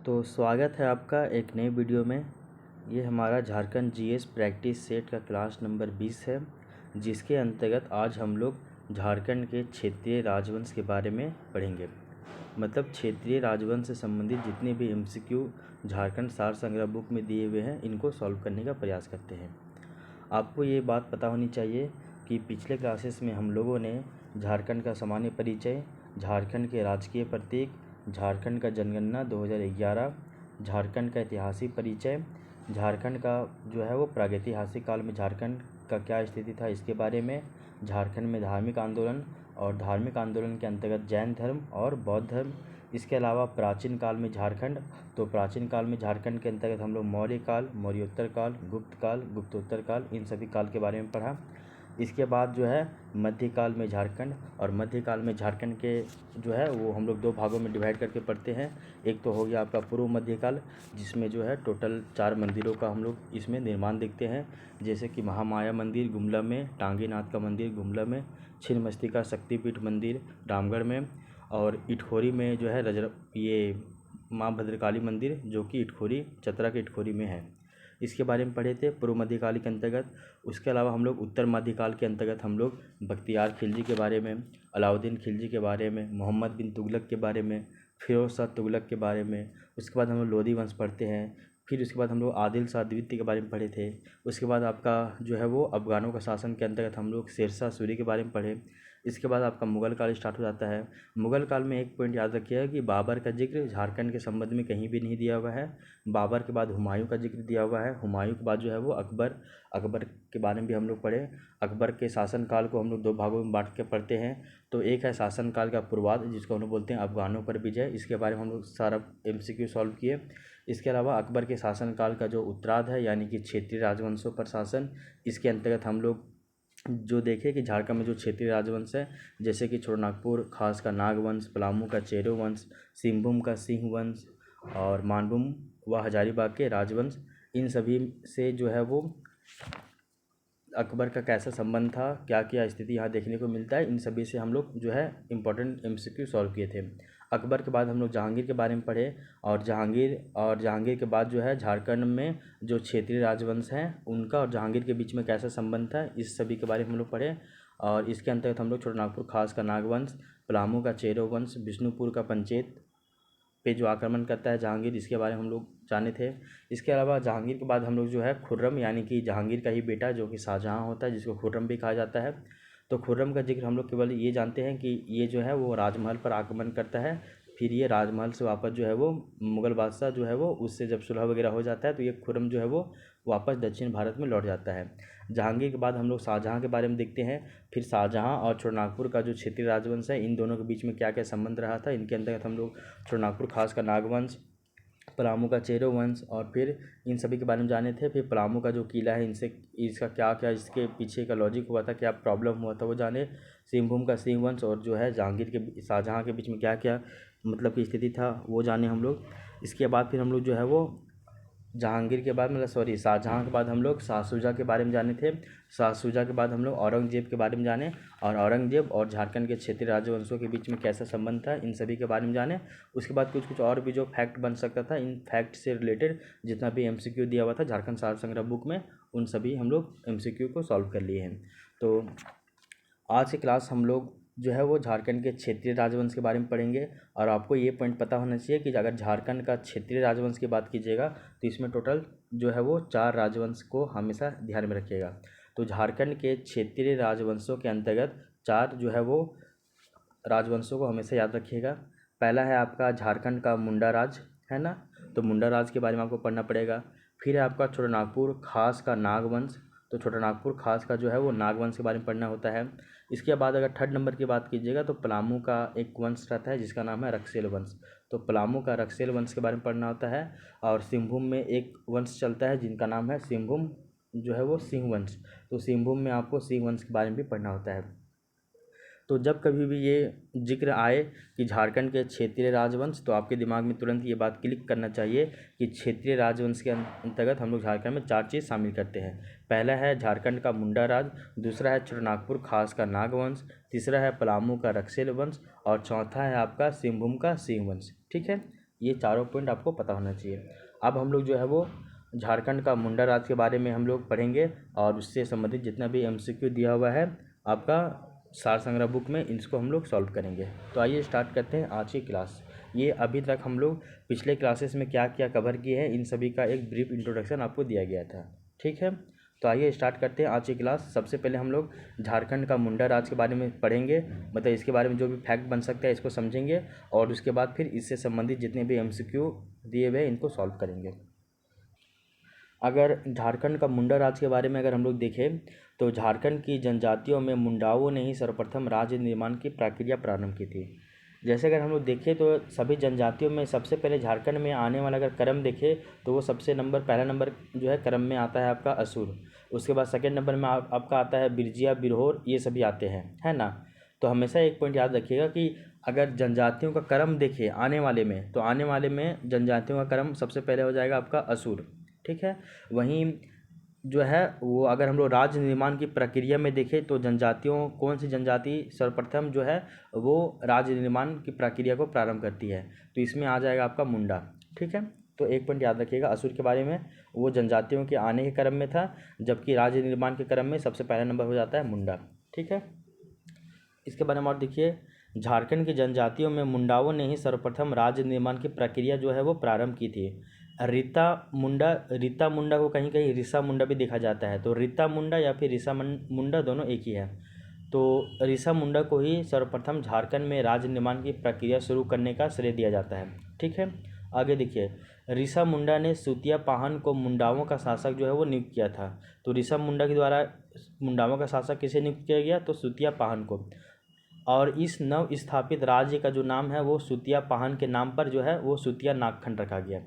तो स्वागत है आपका एक नई वीडियो में। ये हमारा झारखंड जीएस प्रैक्टिस सेट का क्लास नंबर 20 है, जिसके अंतर्गत आज हम लोग झारखंड के क्षेत्रीय राजवंश के बारे में पढ़ेंगे। मतलब क्षेत्रीय राजवंश से संबंधित जितने भी एमसीक्यू झारखंड सार संग्रह बुक में दिए हुए हैं, इनको सॉल्व करने का प्रयास करते हैं। आपको ये बात पता होनी चाहिए कि पिछले क्लासेस में हम लोगों ने झारखंड का सामान्य परिचय, झारखंड के राजकीय प्रतीक, झारखंड का जनगणना 2011, झारखंड का ऐतिहासिक परिचय, झारखंड का जो है वो प्रागैतिहासिक काल में झारखंड का क्या स्थिति था इसके बारे में, झारखंड में धार्मिक आंदोलन और धार्मिक आंदोलन के अंतर्गत जैन धर्म और बौद्ध धर्म, इसके अलावा प्राचीन काल में झारखंड, तो प्राचीन काल में झारखंड के अंतर्गत हम लोग मौर्य काल, मौर्योत्तर काल, गुप्तोत्तर काल, इन सभी काल के बारे में पढ़ा। इसके बाद जो है मध्यकाल में झारखंड, और मध्यकाल में झारखंड के जो है वो हम लोग दो भागों में डिवाइड करके पढ़ते हैं। एक तो हो गया आपका पूर्व मध्यकाल, जिसमें जो है टोटल 4 मंदिरों का हम लोग इसमें निर्माण देखते हैं, जैसे कि महामाया मंदिर गुमला में, टांगीनाथ का मंदिर गुमला में, छिन्नमस्तिका शक्तिपीठ मंदिर रामगढ़ में, और इटखोरी में जो है ये माँ भद्रकाली मंदिर, जो कि इटखोरी चतरा के इटखोरी में है। इसके बारे में पढ़े थे पूर्व मध्यकाल के अंतर्गत। उसके अलावा हम लोग उत्तर मध्यकाल के अंतर्गत हम लोग बख्तियार खिलजी के बारे में, अलाउद्दीन खिलजी के बारे में, मोहम्मद बिन तुगलक के बारे में, फिरोज शाह तुगलक के बारे में, उसके बाद हम लोग लोधी वंश पढ़ते हैं। फिर उसके बाद हम लोग आदिल शाह द्वितीय के बारे में पढ़े थे। उसके बाद आपका जो है वो अफगानों का शासन के अंतर्गत हम लोग शेरशाह सूरी के बारे में पढ़े। इसके बाद आपका मुगल काल स्टार्ट हो जाता है। मुगल काल में एक पॉइंट याद रखिएगा कि बाबर का जिक्र झारखंड के संबंध में कहीं भी नहीं दिया हुआ है। बाबर के बाद हुमायूं का जिक्र दिया हुआ है। हुमायूं के बाद जो है वो अकबर के बारे में भी हम लोग पढ़े। अकबर के शासनकाल को हम लोग 2 भागों में बांट के पढ़ते हैं। तो एक है शासनकाल का पूर्वाध, जिसको हम लोग बोलते हैं अफगानों पर विजय, इसके बारे में हम लोग सारा एमसीक्यू सॉल्व किए। इसके अलावा अकबर के शासनकाल का जो उत्तरार्ध है, यानी कि क्षेत्रीय राजवंशों पर शासन, इसके अंतर्गत हम लोग जो देखे कि झारखंड में जो क्षेत्रीय राजवंश है, जैसे कि छोटानागपुर खास का नागवंश, पलामू का चेरो वंश, सिंहभूम का सिंह वंश, और मानभूम व हजारीबाग के राजवंश, इन सभी से जो है वो अकबर का कैसा संबंध था, क्या क्या स्थिति यहाँ देखने को मिलता है, इन सभी से हम लोग जो है इम्पोर्टेंट एमसीक्यू सॉल्व किए थे। अकबर के बाद हम लोग जहांगीर के बारे में पढ़े, और जहांगीर के बाद जो है झारखंड में जो क्षेत्रीय राजवंश हैं उनका और जहांगीर के बीच में कैसा संबंध था, इस सभी के बारे में हम लोग पढ़े। और इसके अंतर्गत हम लोग छोटानागपुर खास का नागवंश, पलामू का चेरो वंश, बिष्णुपुर का पंचेत पे जो आक्रमण करता है जहांगीर, इसके बारे में हम लोग जाने थे। इसके अलावा जहांगीर के बाद हम लोग जो है खुर्रम, यानी कि जहांगीर का ही बेटा जो कि शाहजहाँ होता है, जिसको खुर्रम भी कहा जाता है। तो खुर्रम का जिक्र हम लोग केवल ये जानते हैं कि ये जो है वो राजमहल पर आक्रमण करता है, फिर ये राजमहल से वापस जो है वो मुग़ल बादशाह जो है वो उससे जब सुलह वगैरह हो जाता है, तो ये खुर्रम जो है वो वापस दक्षिण भारत में लौट जाता है। जहांगीर के बाद हम लोग शाहजहाँ के बारे में देखते हैं। फिर शाहजहाँ और छोटानागपुर का जो क्षेत्रीय राजवंश है, इन दोनों के बीच में क्या क्या संबंध रहा था, इनके अंतर्गत हम लोग छोटानागपुर खास का नागवंश, पलामू का चेरो वंश, और फिर इन सभी के बारे में जाने थे। फिर पलामू का जो किला है, इनसे इसका क्या क्या इसके पीछे का लॉजिक हुआ था, क्या प्रॉब्लम हुआ था, वो जाने। सिंहभूम का सिंह वंश और जो है शाहजहाँ के बीच में क्या क्या मतलब की स्थिति था, वो जाने हम लोग। इसके बाद फिर हम लोग जो है वो जहांगीर के बाद शाहजहाँ के बाद हम लोग शाह शुजा के बारे में जाने थे। शाह शुजा के बाद हम लोग औरंगजेब के बारे में जाने, और औरंगजेब और झारखंड के क्षेत्रीय राजवंशों के बीच में कैसा संबंध था, इन सभी के बारे में जाने। उसके बाद कुछ कुछ और भी जो फैक्ट बन सकता था, इन फैक्ट से रिलेटेड जितना भी एमसीक्यू दिया हुआ था झारखंड सार संग्रह बुक में, उन सभी हम लोग एमसीक्यू को सॉल्व कर लिए हैं। तो आज की क्लास हम लोग जो है वो झारखंड के क्षेत्रीय राजवंश के बारे में पढ़ेंगे। और आपको ये पॉइंट पता होना चाहिए कि अगर झारखंड का क्षेत्रीय राजवंश की बात कीजिएगा तो इसमें टोटल जो है वो 4 राजवंश को हमेशा ध्यान में रखिएगा। तो झारखंड के क्षेत्रीय राजवंशों के अंतर्गत 4 जो है वो राजवंशों को हमेशा याद रखिएगा। पहला है आपका झारखंड का मुंडा राज, है ना, तो मुंडा राज के बारे में आपको पढ़ना पड़ेगा। फिर है आपका छोटानागपुर खास का नागवंश, तो छोटानागपुर खास का जो है वो नागवंश के बारे में पढ़ना होता है। इसके बाद अगर 3rd नंबर की बात कीजिएगा तो पलामू का एक वंश रहता है जिसका नाम है रक्सेल वंश, तो पलामू का रक्सेल वंश के बारे में पढ़ना होता है। और सिंहभूम में एक वंश चलता है जिनका नाम है सिंहभूम जो है वो सिंह वंश, तो सिंहभूम में आपको सिंह वंश के बारे में भी पढ़ना होता है। तो जब कभी भी ये जिक्र आए कि झारखंड के क्षेत्रीय राजवंश, तो आपके दिमाग में तुरंत ये बात क्लिक करना चाहिए कि क्षेत्रीय राजवंश के अंतर्गत हम लोग झारखंड में 4 चीज़ शामिल करते हैं। पहला है झारखंड का मुंडा राज, दूसरा है छोटानागपुर खास का नागवंश, तीसरा है पलामू का रक्सेल वंश, और चौथा है आपका सिंहभूम का सिंह वंश। ठीक है, ये चारों पॉइंट आपको पता होना चाहिए। अब हम लोग जो है वो झारखंड का मुंडा राज के बारे में हम लोग पढ़ेंगे और उससे संबंधित जितना भी MCQ दिया हुआ है आपका सार संग्रह बुक में, इसको हम लोग सॉल्व करेंगे। तो आइए स्टार्ट करते हैं आज की क्लास। ये अभी तक हम लोग पिछले क्लासेस में क्या क्या कवर किए हैं इन सभी का एक ब्रीफ इंट्रोडक्शन आपको दिया गया था, ठीक है। तो आइए स्टार्ट करते हैं आज की क्लास। सबसे पहले हम लोग झारखंड का मुंडा राज के बारे में पढ़ेंगे, मतलब इसके बारे में जो भी फैक्ट बन सकता है इसको समझेंगे और उसके बाद फिर इससे संबंधित जितने भी MCQ दिए हुए हैं इनको सॉल्व करेंगे। अगर झारखंड का मुंडा राज के बारे में अगर हम लोग देखें तो झारखंड की जनजातियों में मुंडाओं ने ही सर्वप्रथम राज्य निर्माण की प्रक्रिया प्रारंभ की थी। जैसे अगर हम लोग देखें तो सभी जनजातियों में सबसे पहले झारखंड में आने वाला अगर क्रम देखें तो वो पहला नंबर जो है क्रम में आता है आपका असुर। उसके बाद सेकंड नंबर में आपका आता है बिरजिया, बिरहोर, ये सभी आते हैं, है ना। तो हमेशा एक पॉइंट याद रखिएगा कि अगर जनजातियों का क्रम देखें आने वाले में, तो आने वाले में जनजातियों का क्रम सबसे पहले हो जाएगा आपका असुर, ठीक है। वहीं जो है वो अगर हम लोग राज्य निर्माण की प्रक्रिया में देखें तो जनजातियों कौन सी जनजाति सर्वप्रथम जो है वो राज्य निर्माण की प्रक्रिया को प्रारंभ करती है, तो इसमें आ जाएगा आपका मुंडा, ठीक है। तो एक पॉइंट याद रखिएगा, असुर के बारे में वो जनजातियों के आने के क्रम में था, जबकि राज्य निर्माण के क्रम में सबसे पहला नंबर हो जाता है मुंडा, ठीक है। इसके बारे में और देखिए, झारखंड की जनजातियों में मुंडाओं ने ही सर्वप्रथम राज्य निर्माण की प्रक्रिया जो है वो प्रारंभ की थी। रीता मुंडा को कहीं कहीं रिसा मुंडा भी देखा जाता है, तो रीता मुंडा या फिर रिसा मुंडा दोनों एक ही है। तो रिसा मुंडा को ही सर्वप्रथम झारखंड में राज्य निर्माण की प्रक्रिया शुरू करने का श्रेय दिया जाता है, ठीक है। आगे देखिए, रिसा मुंडा ने सुतिया पाहन को मुंडाओं का शासक जो है वो नियुक्त किया था। तो रिसा मुंडा के द्वारा मुंडाओं का शासक किसे नियुक्त किया गया, तो सुतिया पाहन को। और इस नव स्थापित राज्य का जो नाम है वो सुतिया पाहन के नाम पर जो है वो सुतिया नागखंड रखा गया।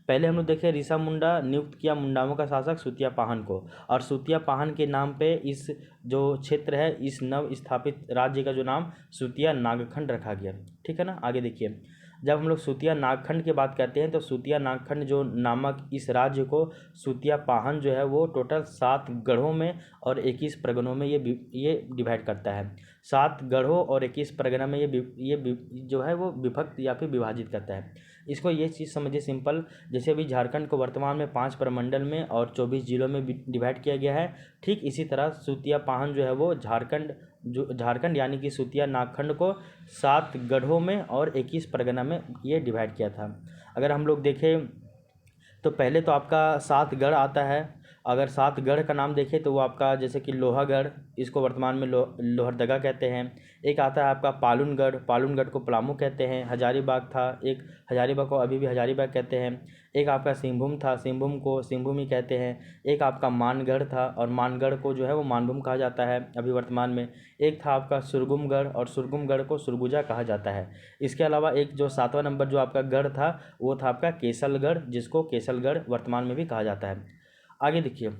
पहले हम लोग देखें, रिसा मुंडा नियुक्त किया मुंडाओं का शासक सुतिया पाहन को, और सुतिया पाहन के नाम पे इस जो क्षेत्र है इस नव स्थापित राज्य का जो नाम सुतिया नागखंड रखा गया, ठीक है ना। आगे देखिए, जब हम लोग सुतिया नागखंड की बात करते हैं तो सुतिया नागखंड जो नामक इस राज्य को सुतिया पाहन जो है वो टोटल 7 गढ़ों में और 21 परगनों में ये डिवाइड करता है। 7 गढ़ों और 21 परगना में ये जो है वो विभक्त या फिर विभाजित करता है। इसको ये चीज़ समझिए सिंपल, जैसे अभी झारखंड को वर्तमान में 5 प्रमंडल में और 24 जिलों में डिवाइड किया गया है, ठीक इसी तरह सुतिया पाहन जो है वो झारखंड यानी कि सुतिया नागखंड को 7 गढ़ों में और 21 परगना में ये डिवाइड किया था। अगर हम लोग देखें तो पहले तो आपका 7 गढ़ आता है। अगर 7 गढ़ का नाम देखें तो वो आपका जैसे कि लोहागढ़, इसको वर्तमान में लोहरदगा कहते हैं। एक आता है आपका पालूनगढ़ को पलामू कहते हैं। हजारीबाग था एक, हजारीबाग को अभी भी हजारीबाग कहते हैं। एक आपका सिंहभूम था, सिंहभूम को सिंहभूम ही कहते हैं। एक आपका मानगढ़ था और मानगढ़ को जो है वो मानभूम कहा जाता है अभी वर्तमान में। एक था आपका सुरगुमगढ़ और सुरगुमगढ़ को सुरगुजा कहा जाता है। इसके अलावा एक जो 7वां नंबर जो आपका गढ़ था वो था आपका केसलगढ़, जिसको केसलगढ़ वर्तमान में भी कहा जाता है। आगे देखिए,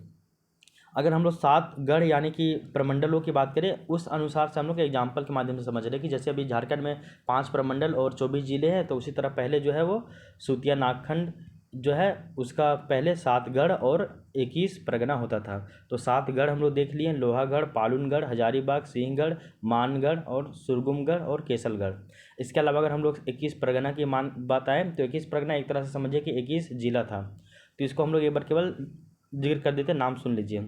अगर हम लोग 7 गढ़ यानी कि प्रमंडलों की बात करें उस अनुसार से हम लोग एग्जाम्पल के माध्यम से समझ रहे हैं कि जैसे अभी झारखंड में 5 प्रमंडल और 24 जिले हैं, तो उसी तरह पहले जो है वो सुतिया नागखंड जो है उसका पहले 7 गढ़ और 21 परगना होता था। तो 7 गढ़ हम लोग देख लिए, लोहागढ़, पालूनगढ़, हजारीबाग, सिंहगढ़, मानगढ़ और सुरगुमगढ़ और केसलगढ़। इसके अलावा अगर हम लोग 21 परगना की बात आए तो 21 परगना एक तरह से समझिए कि 21 जिला था। तो इसको हम लोग एक बार केवल जिक्र कर देते, नाम सुन लीजिए।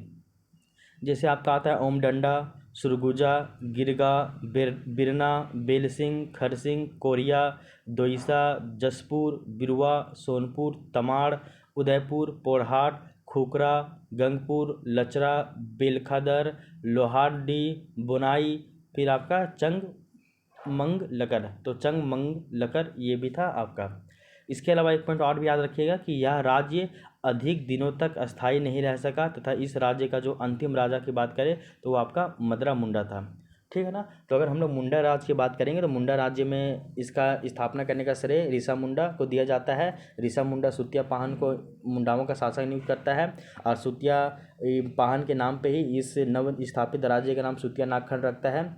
जैसे आपका आता है ओमडंडा, सुरगुजा, गिरगा, बिरना, बेलसिंह, खरसिंह, कोरिया, दोईसा, जसपुर, बिरुआ, सोनपुर, तमाड़, उदयपुर, पोरहाट, खुकरा, गंगपुर, लचरा, बेलखादर, लोहारडी, बोनाई, फिर आपका चंग लकर। तो चंग लकर ये भी था आपका। इसके अलावा एक पॉइंट और भी याद रखिएगा कि यह राज्य अधिक दिनों तक अस्थायी नहीं रह सका तथा इस राज्य का जो अंतिम राजा की बात करें तो वो आपका मदरा मुंडा था, ठीक है ना। तो अगर हम लोग मुंडा राज की बात करेंगे तो मुंडा राज्य में इसका स्थापना करने का श्रेय रिसा मुंडा को दिया जाता है। रिसा मुंडा सुतिया पाहन को मुंडाओं का शासक नियुक्त करता है और सुतिया पाहन के नाम पे ही इस नव स्थापित राज्य का नाम सुतिया नागखंड रखता है,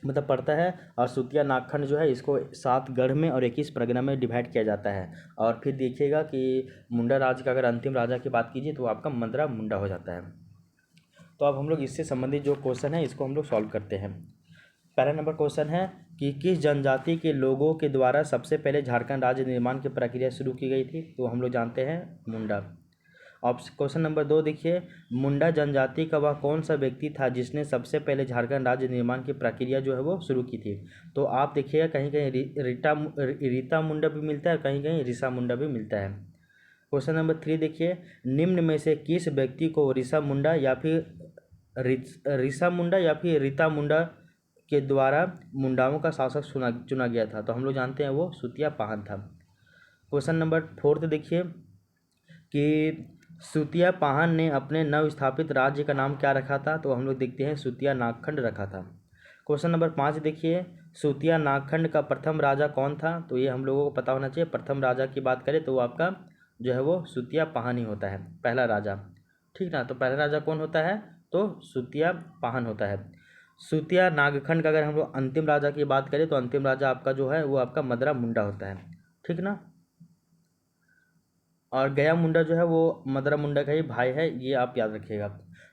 मतलब पड़ता है। और सुतिया नागखंड जो है इसको 7 गढ़ में और 21 परगना में डिवाइड किया जाता है। और फिर देखिएगा कि मुंडा राज का अगर अंतिम राजा की बात कीजिए तो आपका मदरा मुंडा हो जाता है। तो अब हम लोग इससे संबंधित जो क्वेश्चन है इसको हम लोग सॉल्व करते हैं। पहला नंबर क्वेश्चन है कि किस जनजाति के लोगों के द्वारा सबसे पहले झारखंड राज्य निर्माण की प्रक्रिया शुरू की गई थी? तो हम लोग जानते हैं मुंडा। क्वेश्चन नंबर 2 देखिए, मुंडा जनजाति का वह कौन सा व्यक्ति था जिसने सबसे पहले झारखंड राज्य निर्माण की प्रक्रिया जो है वो शुरू की थी? तो आप देखिएगा कहीं कहीं रीता मुंडा भी मिलता है, कहीं कहीं ऋषा मुंडा भी मिलता है। क्वेश्चन नंबर 3 देखिए, निम्न में से किस व्यक्ति को ऋषा मुंडा या फिर रीता मुंडा के द्वारा मुंडाओं का शासक चुना गया था? तो हम लोग जानते हैं वो सुतिया पाहन था। क्वेश्चन नंबर 4 देखिए कि सुतिया पाहन ने अपने नव स्थापित राज्य का नाम क्या रखा था? तो हम लोग देखते हैं सुतिया नागखंड रखा था। क्वेश्चन नंबर 5 देखिए, सुतिया नागखंड का प्रथम राजा कौन था? तो ये हम लोगों को पता होना चाहिए। प्रथम राजा की बात करें तो वो आपका जो है वो सुतिया पाहन ही होता है, पहला राजा, ठीक ना। तो पहला राजा कौन होता है? तो सुतिया पाहन होता है। सुतिया नागखंड का अगर हम लोग अंतिम राजा की बात करें तो अंतिम राजा आपका जो है वो आपका मदरा मुंडा होता है, ठीक ना। और गया मुंडा जो है वो मदरा मुंडा का ही भाई है, ये आप याद रखिएगा।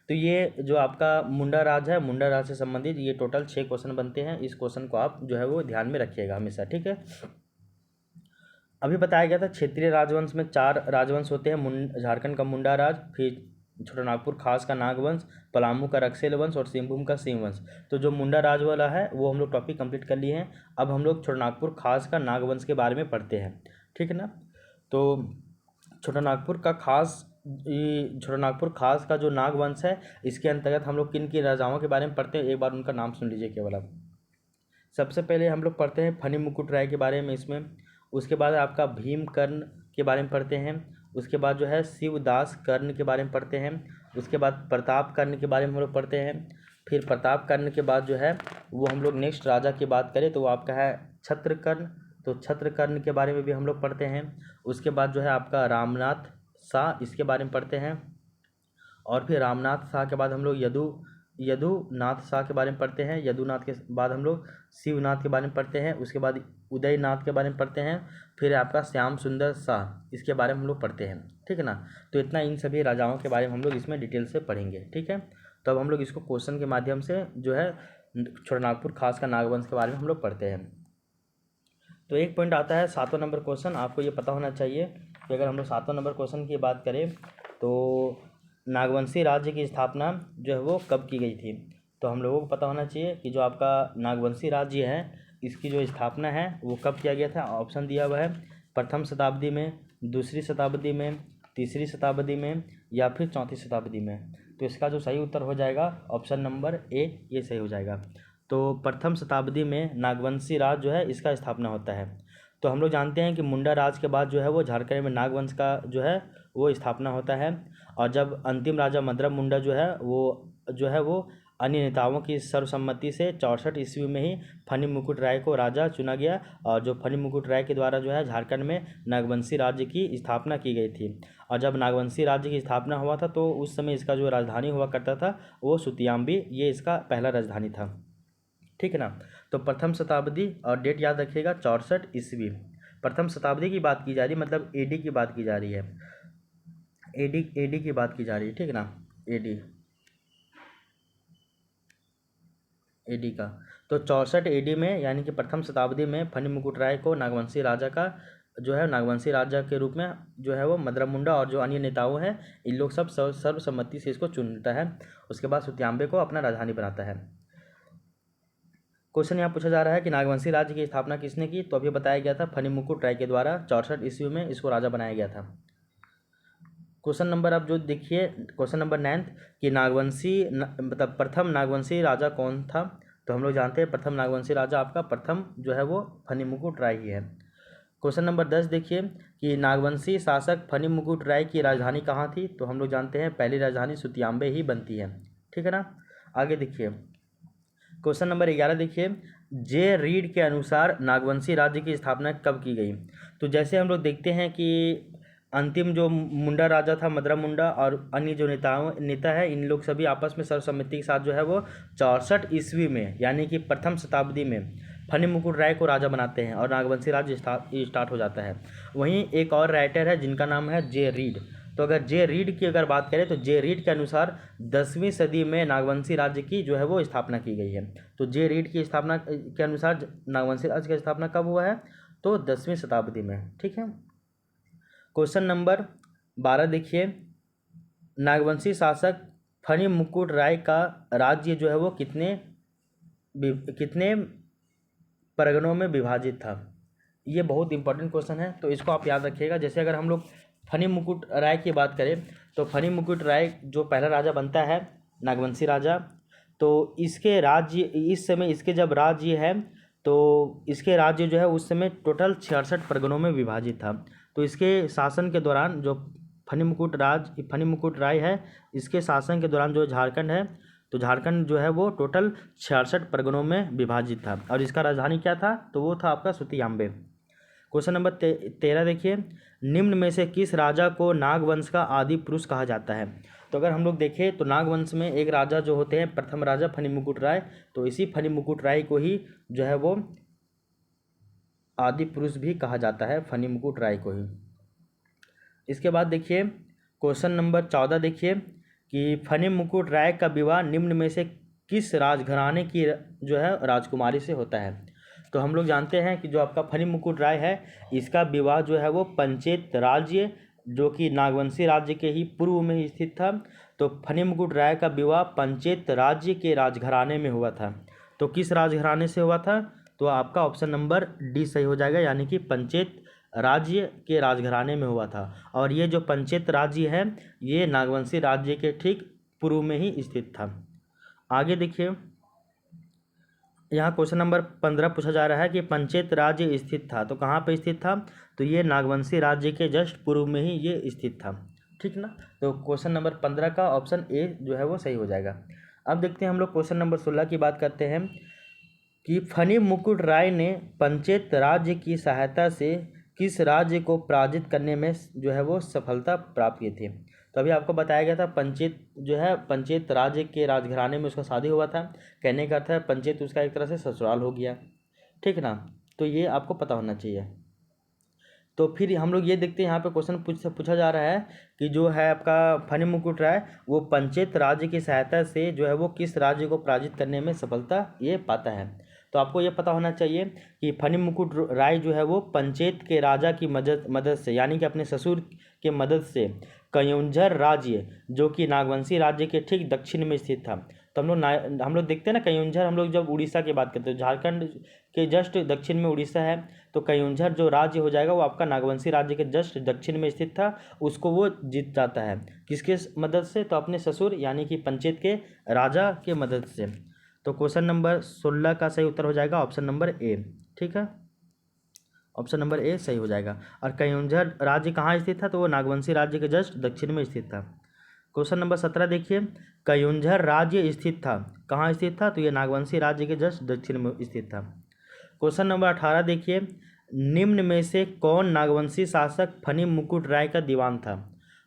तो ये जो आपका मुंडा राज है, मुंडा राज से संबंधित ये टोटल 6 क्वेश्चन बनते हैं। इस क्वेश्चन को आप जो है वो ध्यान में रखिएगा हमेशा, ठीक है। अभी बताया गया था क्षेत्रीय राजवंश में 4 राजवंश होते हैं, झारखंड का मुंडा राज, फिर छोटानागपुर खास का नागवंश, पलामू का रक्सेल वंश और सिंहभूम का सिंह वंश। तो जो मुंडा राज वाला है वो हम लोग टॉपिक कंप्लीट कर लिए हैं। अब हम लोग छोटानागपुर खास का नागवंश के बारे में पढ़ते हैं, ठीक है ना। तो छोटानागपुर खास का जो नागवंश है, इसके अंतर्गत हम लोग किन किन राजाओं के बारे में पढ़ते हैं, एक बार उनका नाम सुन लीजिए केवल आप। सबसे पहले हम लोग पढ़ते हैं फनी मुकुट राय के बारे में इसमें। उसके बाद आपका भीमकर्ण के बारे में पढ़ते हैं। उसके बाद जो है शिवदास कर्ण के बारे में पढ़ते हैं। उसके बाद प्रताप कर्ण के बारे में हम लोग पढ़ते हैं। फिर प्रताप कर्ण के बाद जो है वो हम लोग नेक्स्ट राजा की बात करें तो वो आपका है छत्रकर्ण। तो छत्रकर्ण के बारे में भी हम लोग पढ़ते हैं। उसके बाद जो है आपका रामनाथ शाह, इसके बारे में पढ़ते हैं। और फिर रामनाथ शाह के बाद हम लोग यदुनाथ शाह के बारे में पढ़ते हैं। यदुनाथ के बाद हम लोग शिवनाथ के बारे में पढ़ते हैं। उसके बाद उदयनाथ के बारे में पढ़ते हैं। फिर आपका श्याम सुंदर शाह, इसके बारे में हम लोग पढ़ते हैं, ठीक है ना। तो इतना इन सभी राजाओं के बारे में हम लोग इसमें डिटेल से पढ़ेंगे, ठीक है। तो अब हम लोग इसको क्वेश्चन के माध्यम से जो है छोटानागपुर खास का नागवंश के बारे में हम लोग पढ़ते हैं। तो एक पॉइंट आता है 7वां नंबर क्वेश्चन, आपको ये पता होना चाहिए कि अगर हम लोग 7वां नंबर क्वेश्चन की बात करें तो नागवंशी राज्य की स्थापना जो है वो कब की गई थी? तो हम लोगों को पता होना चाहिए कि जो आपका नागवंशी राज्य है इसकी जो स्थापना है वो कब किया गया था। ऑप्शन दिया हुआ है, प्रथम शताब्दी में, दूसरी शताब्दी में, तीसरी शताब्दी में या फिर चौथी शताब्दी में। तो इसका जो सही उत्तर हो जाएगा ऑप्शन नंबर ए, ये सही हो जाएगा। तो प्रथम शताब्दी में नागवंशी राज जो है इसका स्थापना होता है। तो हम लोग जानते हैं कि मुंडा राज के बाद जो है वो झारखंड में नागवंश का जो है वो स्थापना होता है। और जब अंतिम राजा मदरा मुंडा जो है वो अन्य नेताओं की सर्वसम्मति से 64 ईस्वी में ही फनी मुकुट राय को राजा चुना गया। और जो फनी मुकुट राय के द्वारा जो है झारखंड में नागवंशी राज्य की स्थापना की गई थी। और जब नागवंशी राज्य की स्थापना हुआ था तो उस समय इसका जो राजधानी हुआ करता था वो सुतियाम्बी, ये इसका पहला राजधानी था, ठीक है ना। तो प्रथम शताब्दी और डेट याद रखिएगा 64 ईस्वी। प्रथम शताब्दी की बात की जा रही है, मतलब एडी की बात की जा रही है, एडी की बात की जा रही है, ठीक है ना। एडी का तो 64 एडी में यानी कि प्रथम शताब्दी में फनी मुकुट राय को नागवंशी राजा का जो है नागवंशी राजा के रूप में जो है वो मदरा मुंडा और जो अन्य नेताओं हैं इन लोग सब सर्वसम्मति से इसको चुनता है। उसके बाद सुतियाम्बे को अपना राजधानी बनाता है। क्वेश्चन यहाँ पूछा जा रहा है कि नागवंशी राज्य की स्थापना किसने की? तो अभी बताया गया था फनी मुकुट राय के द्वारा 64 ईस्वी में इसको राजा बनाया गया था। क्वेश्चन नंबर अब जो देखिए क्वेश्चन नंबर 9 कि मतलब प्रथम नागवंशी राजा कौन था? तो हम लोग जानते हैं प्रथम नागवंशी राजा आपका प्रथम जो है वो फनी मुकुट राय ही है। क्वेश्चन नंबर 10 देखिए कि नागवंशी शासक फनी मुकुट राय की राजधानी कहाँ थी? तो हम लोग जानते हैं पहली राजधानी सुतियाम्बे ही बनती है, ठीक है ना। आगे देखिए क्वेश्चन नंबर 11 देखिए, जे रीड के अनुसार नागवंशी राज्य की स्थापना कब की गई? तो जैसे हम लोग देखते हैं कि अंतिम जो मुंडा राजा था मदरा मुंडा और अन्य जो नेता है इन लोग सभी आपस में सर्वसम्मति के साथ जो है वो 64 ईस्वी में यानी कि प्रथम शताब्दी में फनी मुकुट राय को राजा बनाते हैं और नागवंशी राज्य स्टार्ट हो जाता है। वहीं एक और राइटर है जिनका नाम है जे रीड। तो अगर जे रीड की अगर बात करें तो जे रीड के अनुसार 10वीं सदी में नागवंशी राज्य की जो है वो स्थापना की गई है। तो जे रीड की स्थापना के अनुसार नागवंशी राज्य की स्थापना कब हुआ है? तो 10वीं शताब्दी में। ठीक है। क्वेश्चन नंबर 12 देखिए, नागवंशी शासक फनी मुकुट राय का राज्य जो है वो कितने परगनों में विभाजित था? ये बहुत इंपॉर्टेंट क्वेश्चन है, तो इसको आप याद रखिएगा। जैसे अगर हम लोग फनी मुकुट राय की बात करें तो फनी मुकुट राय जो पहला राजा बनता है नागवंशी राजा, तो इसके राज्य इस समय इसके जब राज्य है तो इसके राज्य जो है उस समय टोटल 66 परगनों में विभाजित था। तो इसके शासन के दौरान जो फनी मुकुट राय है, इसके शासन के दौरान जो झारखंड है, तो झारखंड जो है वो टोटल 66 परगनों में विभाजित था और इसका राजधानी क्या था? तो वो था आपका सुतियाम्बे। क्वेश्चन नंबर 13 देखिए, निम्न में से किस राजा को नागवंश का आदि पुरुष कहा जाता है? तो अगर हम लोग देखें तो नागवंश में एक राजा जो होते हैं प्रथम राजा फनी मुकुट राय, तो इसी फनी मुकुट राय को ही जो है वो आदि पुरुष भी कहा जाता है, फनी मुकुट राय को ही। इसके बाद देखिए क्वेश्चन नंबर 14 देखिए कि फनी मुकुट राय का विवाह निम्न में से किस राजघराने की जो है राजकुमारी से होता है? तो हम लोग जानते हैं कि जो आपका फनी मुकुट राय है, इसका विवाह जो है वो पंचेत राज्य जो कि नागवंशी राज्य के ही पूर्व में ही स्थित था, तो फनी मुकुट राय का विवाह पंचेत राज्य के राजघराने में हुआ था। तो किस राजघराने से हुआ था? तो आपका ऑप्शन नंबर डी सही हो जाएगा, यानी कि पंचेत राज्य के राजघराने में हुआ था। और ये जो पंचेत राज्य है ये नागवंशी राज्य के ठीक पूर्व में ही स्थित था। आगे देखिए, यहाँ क्वेश्चन नंबर 15 पूछा जा रहा है कि पंचेत राज्य स्थित था, तो कहाँ पे स्थित था? तो ये नागवंशी राज्य के जस्ट पूर्व में ही ये स्थित था। ठीक ना। तो क्वेश्चन नंबर 15 का ऑप्शन ए जो है वो सही हो जाएगा। अब देखते हैं हम लोग क्वेश्चन नंबर 16 की बात करते हैं कि फनी मुकुट राय ने पंचेत राज्य की सहायता से किस राज्य को पराजित करने में जो है वो सफलता प्राप्त की थी? तो अभी आपको बताया गया था पंचेत जो है पंचेत राज्य के राजघराने में उसका शादी हुआ था। कहने का अर्थ है पंचेत उसका एक तरह से ससुराल हो गया। ठीक ना। तो ये आपको पता होना चाहिए। तो फिर हम लोग ये देखते हैं यहाँ पे क्वेश्चन पूछा जा रहा है कि जो है आपका फनी मुकुट राय वो पंचेत राज्य की सहायता से जो है वो किस राज्य को पराजित करने में सफलता ये पाता है? तो आपको ये पता होना चाहिए कि फनी मुकुट राय जो है वो पंचेत के राजा की मदद से, यानी कि अपने ससुर के मदद से कयुंझर राज्य जो कि नागवंशी राज्य के ठीक दक्षिण में स्थित था। तो हम लोग देखते हैं ना कयुंझर, हम लोग जब उड़ीसा की बात करते हैं, झारखंड के जस्ट दक्षिण में उड़ीसा है, तो कयुंझर जो राज्य हो जाएगा वो आपका नागवंशी राज्य के जस्ट दक्षिण में स्थित था। उसको वो जीत जाता है किसके मदद से? तो अपने ससुर यानी कि पंचेत के राजा के मदद से। तो क्वेश्चन नंबर 16 का सही उत्तर हो जाएगा ऑप्शन नंबर ए। ठीक है, ऑप्शन नंबर ए सही हो जाएगा। और कयुंझर राज्य कहाँ स्थित था? तो वो नागवंशी राज्य के जस्ट दक्षिण में स्थित था। क्वेश्चन नंबर 17 देखिए, कयुंझर राज्य स्थित था, कहाँ स्थित था? तो ये नागवंशी राज्य के जस्ट दक्षिण में स्थित था। क्वेश्चन नंबर 18 देखिए, निम्न में से कौन नागवंशी शासक फनी मुकुट राय का दीवान था?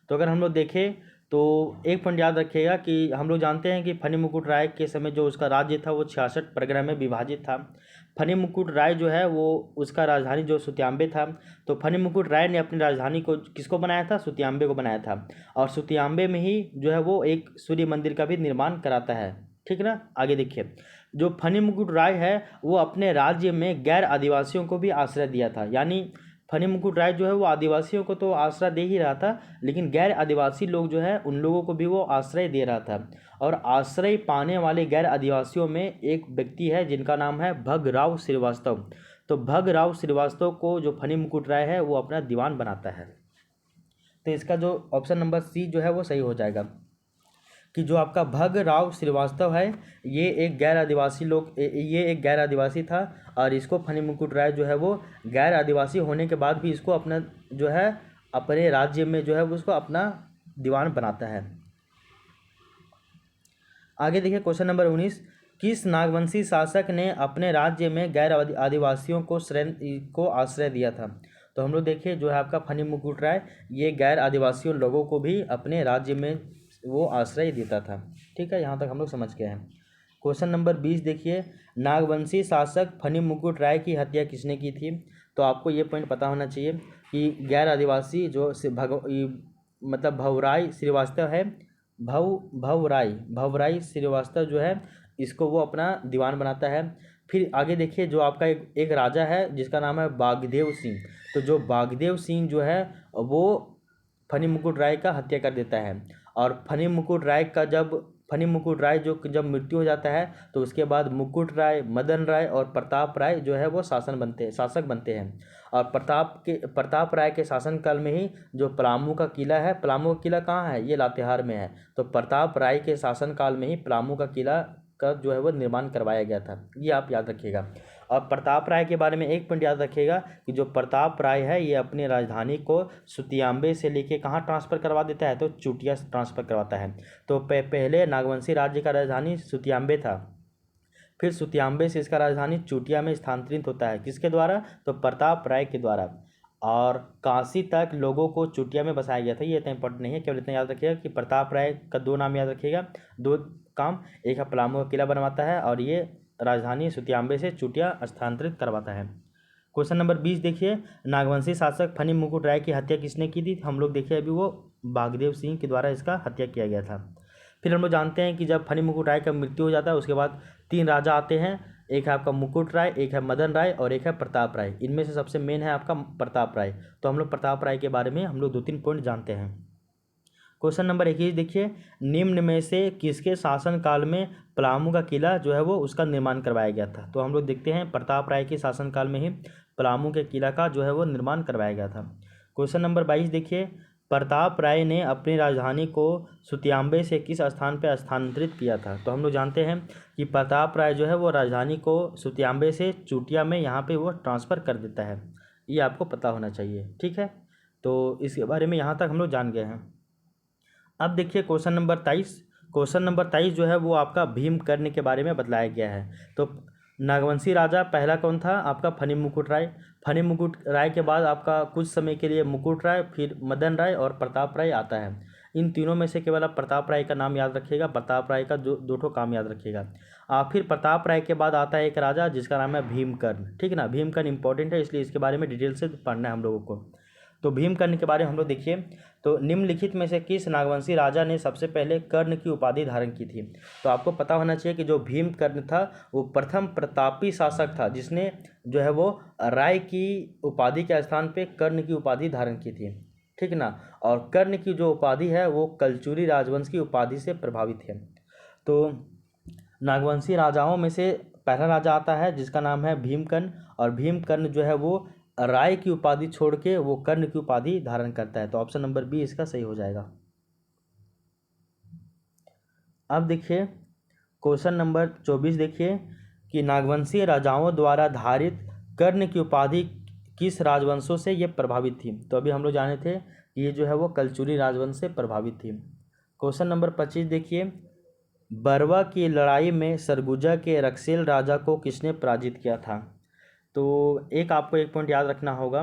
तो अगर हम लोग देखें तो एक पॉइंट याद रखिएगा कि हम लोग जानते हैं कि फनी मुकुट राय के समय जो उसका राज्य था वो 66 परगना में विभाजित था। फनी मुकुट राय जो है वो उसका राजधानी जो सुतियाम्बे था, तो फनी मुकुट राय ने अपनी राजधानी को किसको बनाया था? सुतियाम्बे को बनाया था। और सुतियाम्बे में ही जो है वो एक सूर्य मंदिर का भी निर्माण कराता है। ठीक ना। आगे देखिए, जो फनी मुकुट राय है वो अपने राज्य में गैर आदिवासियों को भी आश्रय दिया था। यानी फनी मुकुट राय जो है वो आदिवासियों को तो आश्रय दे ही रहा था, लेकिन गैर आदिवासी लोग जो है उन लोगों को भी वो आश्रय दे रहा था। और आश्रय पाने वाले गैर आदिवासियों में एक व्यक्ति है जिनका नाम है भगराव श्रीवास्तव। तो भगराव श्रीवास्तव को जो फनी मुकुट राय है वो अपना दीवान बनाता है। तो इसका जो ऑप्शन नंबर सी जो है वो सही हो जाएगा कि जो आपका भगराव श्रीवास्तव है ये एक गैर आदिवासी था। और इसको फनी मुकुट राय जो है वो गैर आदिवासी होने के बाद भी इसको अपना जो है अपने राज्य में जो है उसको अपना दीवान बनाता है। आगे देखिए क्वेश्चन नंबर 19, किस नागवंशी शासक ने अपने राज्य में गैर आदिवासियों को आश्रय दिया था? तो हम लोग देखिए जो है आपका फनी मुकुट राय ये गैर आदिवासियों लोगों को भी अपने राज्य में वो आश्रय देता था। ठीक है, यहाँ तक हम लोग समझ गए हैं। क्वेश्चन नंबर 20 देखिए, नागवंशी शासक फनी मुकुट राय की हत्या किसने की थी? तो आपको ये पॉइंट पता होना चाहिए कि गैर आदिवासी जो मतलब भवराय श्रीवास्तव है, भवराय श्रीवास्तव जो है इसको वो अपना दीवान बनाता है। फिर आगे देखिए जो आपका एक राजा है जिसका नाम है बागदेव सिंह। तो जो बागदेव सिंह जो है वो फनी मुकुट राय का हत्या कर देता है। और फनी मुकुट राय जब मृत्यु हो जाता है तो उसके बाद मुकुट राय, मदन राय और प्रताप राय जो है वो शासक बनते हैं। और प्रताप राय के शासनकाल में ही जो पलामू का किला है, पलामू का किला कहाँ है, ये लातेहार में है। तो प्रताप राय के शासनकाल में ही पलामू का किला का जो है वो निर्माण करवाया गया था, ये आप याद रखिएगा। और प्रताप राय के बारे में एक पॉइंट याद रखिएगा कि जो प्रताप राय है ये अपनी राजधानी को सुतियांबे से लेके कहाँ ट्रांसफ़र करवा देता है, तो चूटिया ट्रांसफ़र करवाता है। तो पहले नागवंशी राज्य का राजधानी सुतियांबे था, फिर सुतियांबे से इसका राजधानी चूटिया में स्थानांतरित होता है। किसके द्वारा, तो प्रताप राय के द्वारा। और काशी तक लोगों को चूटिया में बसाया गया था। ये इतना इंपॉर्टेंट नहीं है, केवल इतना याद रखिएगा कि प्रताप राय का 2 नाम याद रखिएगा, 2 काम। एक है पलामू का किला बनवाता है और ये राजधानी सुतियांबे से चूटिया स्थानांतरित करवाता है। क्वेश्चन नंबर 20 देखिए, नागवंशी शासक फनी मुकुट राय की हत्या किसने की थी। हम लोग देखिए अभी वो बागदेव सिंह के द्वारा इसका हत्या किया गया था। फिर हम लोग जानते हैं कि जब फनी मुकुट राय का मृत्यु हो जाता है उसके बाद 3 राजा आते हैं, एक है आपका मुकुट राय, एक है मदन राय और एक है प्रताप राय। इनमें से सबसे मेन है आपका प्रताप राय। तो हम लोग प्रताप राय के बारे में हम लोग 2-3 पॉइंट जानते हैं। क्वेश्चन नंबर 21 देखिए, निम्न में से किसके शासनकाल में पलामू का किला जो है वो उसका निर्माण करवाया गया था। तो हम लोग देखते हैं प्रताप राय के शासनकाल में ही पलामू के किला का जो है वो निर्माण करवाया गया था। क्वेश्चन नंबर 22 देखिए, प्रताप राय ने अपनी राजधानी को सुतियांबे से किस स्थान पर स्थानांतरित किया था। तो हम लोग जानते हैं कि प्रताप राय जो है वो राजधानी को सुतियांबे से चूटिया में यहाँ पे वो ट्रांसफ़र कर देता है। ये आपको पता होना चाहिए, ठीक है। तो इसके बारे में यहाँ तक हम लोग जान गए हैं। अब देखिए क्वेश्चन नंबर 23 जो है वो आपका भीमकर्ण के बारे में बतलाया गया है। तो नागवंशी राजा पहला कौन था, आपका फनी मुकुट राय। फनी मुकुट राय के बाद आपका कुछ समय के लिए मुकुट राय, फिर मदन राय और प्रताप राय आता है। इन तीनों में से केवल आप प्रताप राय का नाम याद रखिएगा, प्रताप राय का 2 काम याद रखिएगा। फिर प्रताप राय के बाद आता है एक राजा जिसका नाम है भीमकर्ण, ठीक है ना। भीमकर्ण इंपॉर्टेंट है इसलिए इसके बारे में डिटेल से पढ़ना है हम लोगों को। तो भीमकर्ण के बारे में हम लोग देखिए, तो निम्नलिखित में से किस नागवंशी राजा ने सबसे पहले कर्ण की उपाधि धारण की थी। तो आपको पता होना चाहिए कि जो भीमकर्ण था वो प्रथम प्रतापी शासक था जिसने जो है वो राय की उपाधि के स्थान पे कर्ण की उपाधि धारण की थी, ठीक ना। और कर्ण की जो उपाधि है वो कलचुरी राजवंश की उपाधि से प्रभावित है। तो नागवंशी राजाओं में से पहला राजा आता है जिसका नाम है भीमकर्ण, और भीमकर्ण जो है वो राय की उपाधि छोड़ के वो कर्ण की उपाधि धारण करता है। तो ऑप्शन नंबर बी इसका सही हो जाएगा। अब देखिए क्वेश्चन नंबर 24 देखिए कि नागवंशी राजाओं द्वारा धारित कर्ण की उपाधि किस राजवंशों से ये प्रभावित थी। तो अभी हम लोग जाने थे कि ये जो है वो कलचुरी राजवंश से प्रभावित थी। क्वेश्चन नंबर 25 देखिए, बरवा की लड़ाई में सरगुजा के रक्सेल राजा को किसने पराजित किया था। तो आपको एक पॉइंट याद रखना होगा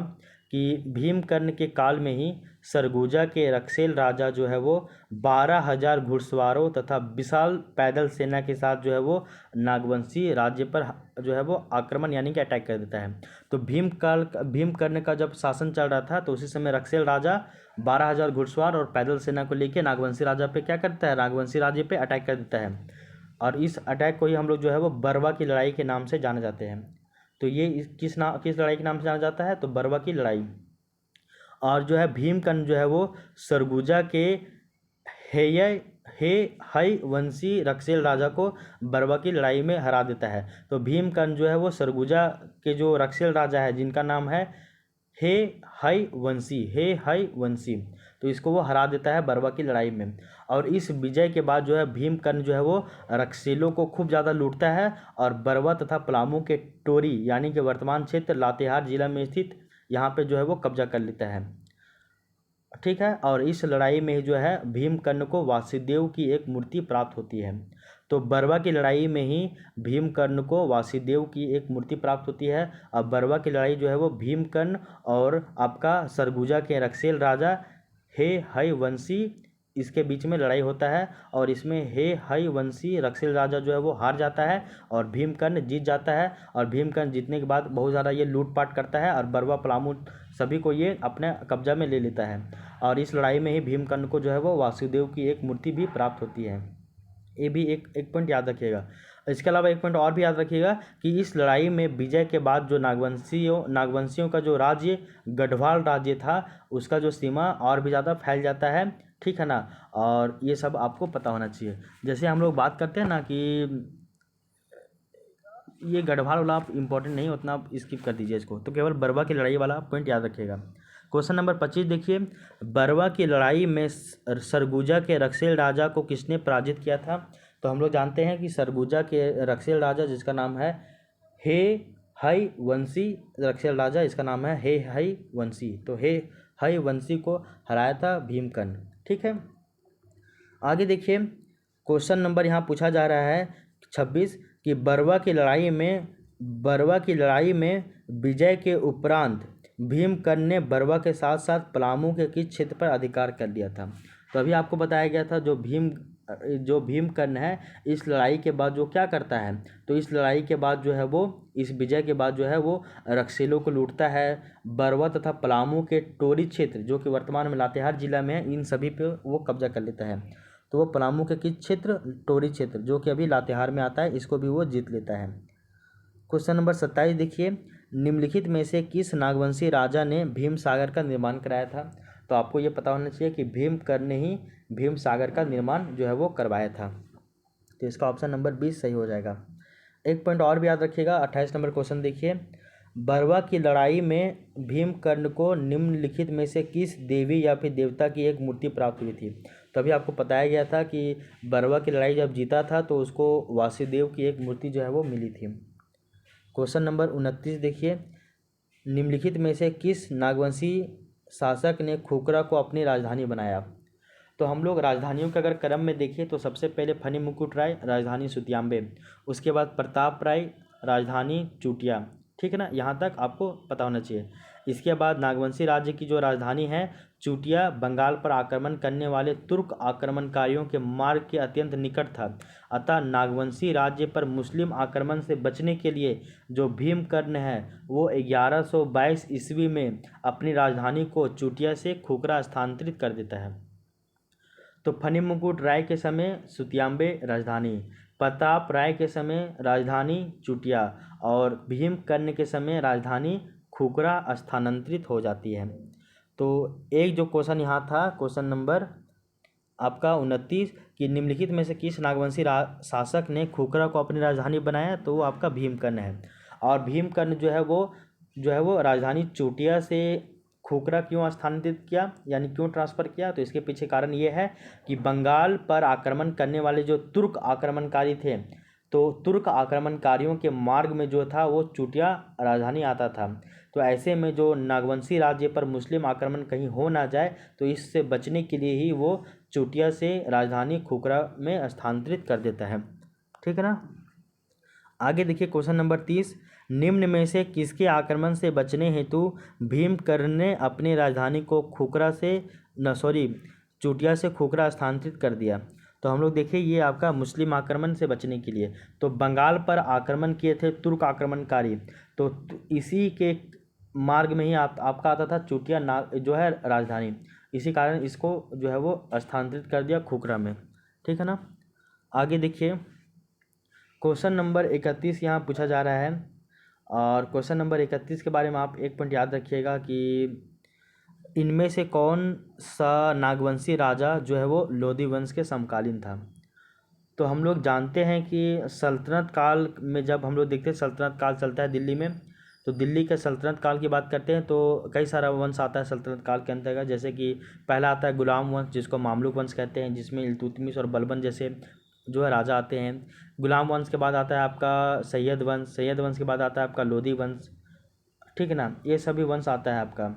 कि भीमकर्ण के काल में ही सरगुजा के रक्सेल राजा जो है वो 12,000 घुड़सवारों तथा विशाल पैदल सेना के साथ जो है वो नागवंशी राज्य पर जो है वो आक्रमण यानी कि अटैक कर देता है। तो भीमकर्ण का जब शासन चल रहा था तो उसी समय रक्सेल राजा 12,000 घुड़सवार और पैदल सेना को लेकर नागवंशी राजा पे क्या करता है, नागवंशी राज्य पे अटैक कर देता है। और इस अटैक को ही हम लोग जो है वो बरवा की लड़ाई के नाम से जाने जाते हैं। तो ये किस लड़ाई के नाम से जाना जाता है, तो बरवा की लड़ाई। और जो है भीमकर्ण जो है वो सरगुजा के हय वंशी रक्सेल राजा को बरवा की लड़ाई में हरा देता है। तो भीमकर्ण जो है वो सरगुजा के जो रक्सेल राजा है जिनका नाम है हय वंशी, तो इसको वो हरा देता है बरवा की लड़ाई में। और इस विजय के बाद जो है भीमकर्ण जो है वो रक्सेलों को खूब ज़्यादा लूटता है और बरवा तथा पलामू के टोरी यानी कि वर्तमान क्षेत्र लातेहार जिला में स्थित यहाँ पे जो है वो कब्जा कर लेता है, ठीक है। और इस लड़ाई में जो है भीमकर्ण को वासुदेव की एक मूर्ति प्राप्त होती है। तो बरवा की लड़ाई में ही भीमकर्ण को वासुदेव की एक मूर्ति प्राप्त होती है। अब बरवा की लड़ाई जो है वो भीमकर्ण और आपका सरगुजा के रक्सेल राजा हय वंशी इसके बीच में लड़ाई होता है। और इसमें हय वंशी रक्सेल राजा जो है वो हार जाता है और भीमकर्ण जीत जाता है। और भीमकर्ण जीतने के बाद बहुत ज़्यादा ये लूटपाट करता है और बरवा पलामू सभी को ये अपने कब्जा में ले लेता है। और इस लड़ाई में ही भीमकर्ण को जो है वो वासुदेव की एक मूर्ति भी प्राप्त होती है। ये भी एक पॉइंट याद रखिएगा। इसके अलावा एक पॉइंट और भी याद रखिएगा कि इस लड़ाई में विजय के बाद जो नागवंशियों का जो राज्य गढ़वाल राज्य था उसका जो सीमा और भी ज़्यादा फैल जाता है, ठीक है ना। और ये सब आपको पता होना चाहिए। जैसे हम लोग बात करते हैं ना कि ये गढ़वाल वाला आप इम्पोर्टेंट नहीं, उतना आप स्किप कर दीजिए इसको, तो केवल बरवा की लड़ाई वाला पॉइंट याद रखिएगा। क्वेश्चन नंबर 25 देखिए, बरवा की लड़ाई में सरगुजा के रक्षेल राजा को किसने पराजित किया था? तो हम लोग जानते हैं कि सरगुजा के रक्षेल राजा जिसका नाम है हे हई वंशी, रक्षेल राजा इसका नाम है हे हई वंशी, तो हे हई वंशी को हराया था भीमकर्ण, ठीक है। आगे देखिए क्वेश्चन नंबर यहाँ पूछा जा रहा है 26 कि बरवा की लड़ाई में विजय के उपरांत भीमकर्ण ने बरवा के साथ साथ पलामू के किस क्षेत्र पर अधिकार कर लिया था? तो अभी आपको बताया गया था जो भीमकर्ण है इस लड़ाई के बाद जो क्या करता है, तो इस लड़ाई के बाद जो है वो इस विजय के बाद जो है वो रक्षेलों को लूटता है। बरवा तथा पलामू के टोरी क्षेत्र जो कि वर्तमान में लातेहार जिला में है, इन सभी पे वो कब्जा कर लेता है। तो वो पलामू के किस क्षेत्र? टोरी क्षेत्र जो कि अभी लातेहार में आता है, इसको भी वो जीत लेता है। क्वेश्चन नंबर 27 देखिए, निम्नलिखित में से किस नागवंशी राजा ने भीम सागर का निर्माण कराया था? तो आपको ये पता होना चाहिए कि भीमकर्ण ने ही भीम सागर का निर्माण जो है वो करवाया था। तो इसका ऑप्शन नंबर 20 सही हो जाएगा। एक पॉइंट और भी याद रखिएगा। 28 नंबर क्वेश्चन देखिए, बरवा की लड़ाई में भीमकर्ण को निम्नलिखित में से किस देवी या फिर देवता की एक मूर्ति प्राप्त हुई थी? तो अभी आपको बताया गया था कि बरवा की लड़ाई जब जीता था तो उसको वासुदेव की एक मूर्ति जो है वो मिली थी। क्वेश्चन नंबर 29 देखिए, निम्नलिखित में से किस नागवंशी शासक ने खुकरा को अपनी राजधानी बनाया? तो हम लोग राजधानियों के अगर क्रम में देखें तो सबसे पहले फनी मुकुट राय राजधानी सुतियाम्बे, उसके बाद प्रताप राय राजधानी चूटिया, ठीक है ना, यहाँ तक आपको पता होना चाहिए। इसके बाद नागवंशी राज्य की जो राजधानी है चूटिया बंगाल पर आक्रमण करने वाले तुर्क आक्रमणकारियों के मार्ग के अत्यंत निकट था, अतः नागवंशी राज्य पर मुस्लिम आक्रमण से बचने के लिए जो भीमकर्ण है वो 1122 ईस्वी में अपनी राजधानी को चूटिया से खुकरा स्थानांतरित कर देता है। तो फनी मुकुट राय के समय सुतियाम्बे राजधानी, प्रताप राय के समय राजधानी चूटिया और भीमकर्ण के समय राजधानी खुकरा स्थानांतरित हो जाती है। तो एक जो क्वेश्चन यहाँ था क्वेश्चन नंबर आपका 29 कि निम्नलिखित में से किस नागवंशी शासक ने खुकरा को अपनी राजधानी बनाया, तो वो आपका भीमकर्ण है। और भीमकर्ण जो है वो राजधानी चूटिया से खुकरा क्यों स्थानांतरित किया यानी क्यों ट्रांसफ़र किया? तो इसके पीछे कारण ये है कि बंगाल पर आक्रमण करने वाले जो तुर्क आक्रमणकारी थे, तो तुर्क आक्रमणकारियों के मार्ग में जो था वो चूटिया राजधानी आता था। तो ऐसे में जो नागवंशी राज्य पर मुस्लिम आक्रमण कहीं हो ना जाए तो इससे बचने के लिए ही वो चूटिया से राजधानी खुकरा में स्थानांतरित कर देता है, ठीक है ना। आगे देखिए क्वेश्चन नंबर 30, निम्न में से किसके आक्रमण से बचने हेतु भीमकर्ण ने अपनी राजधानी को चूटिया से खुकरा स्थानांतरित कर दिया? तो हम लोग देखिए ये आपका मुस्लिम आक्रमण से बचने के लिए तो बंगाल पर आक्रमण किए थे तुर्क आक्रमणकारी, तो इसी के मार्ग में ही आपका आता था चूटिया जो है राजधानी, इसी कारण इसको जो है वो स्थानांतरित कर दिया खुकरा में, ठीक है ना। आगे देखिए क्वेश्चन नंबर 31 यहाँ पूछा जा रहा है और क्वेश्चन नंबर 31 के बारे में आप एक पॉइंट याद रखिएगा कि इनमें से कौन सा नागवंशी राजा जो है वो लोधी वंश के समकालीन था? तो हम लोग जानते हैं कि सल्तनत काल में जब हम लोग देखते हैं सल्तनत काल चलता है दिल्ली में, तो दिल्ली के सल्तनत काल की बात करते हैं तो कई सारा वंश आता है सल्तनत काल के अंतर्गत। जैसे कि पहला आता है गुलाम वंश जिसको मामलुक वंश कहते हैं, जिसमें इल्तुतमिश और बलबन जैसे जो है राजा आते हैं। गुलाम वंश के बाद आता है आपका सैयद वंश के बाद आता है आपका लोधी वंश, ठीक है ना, ये सभी वंश आता है आपका।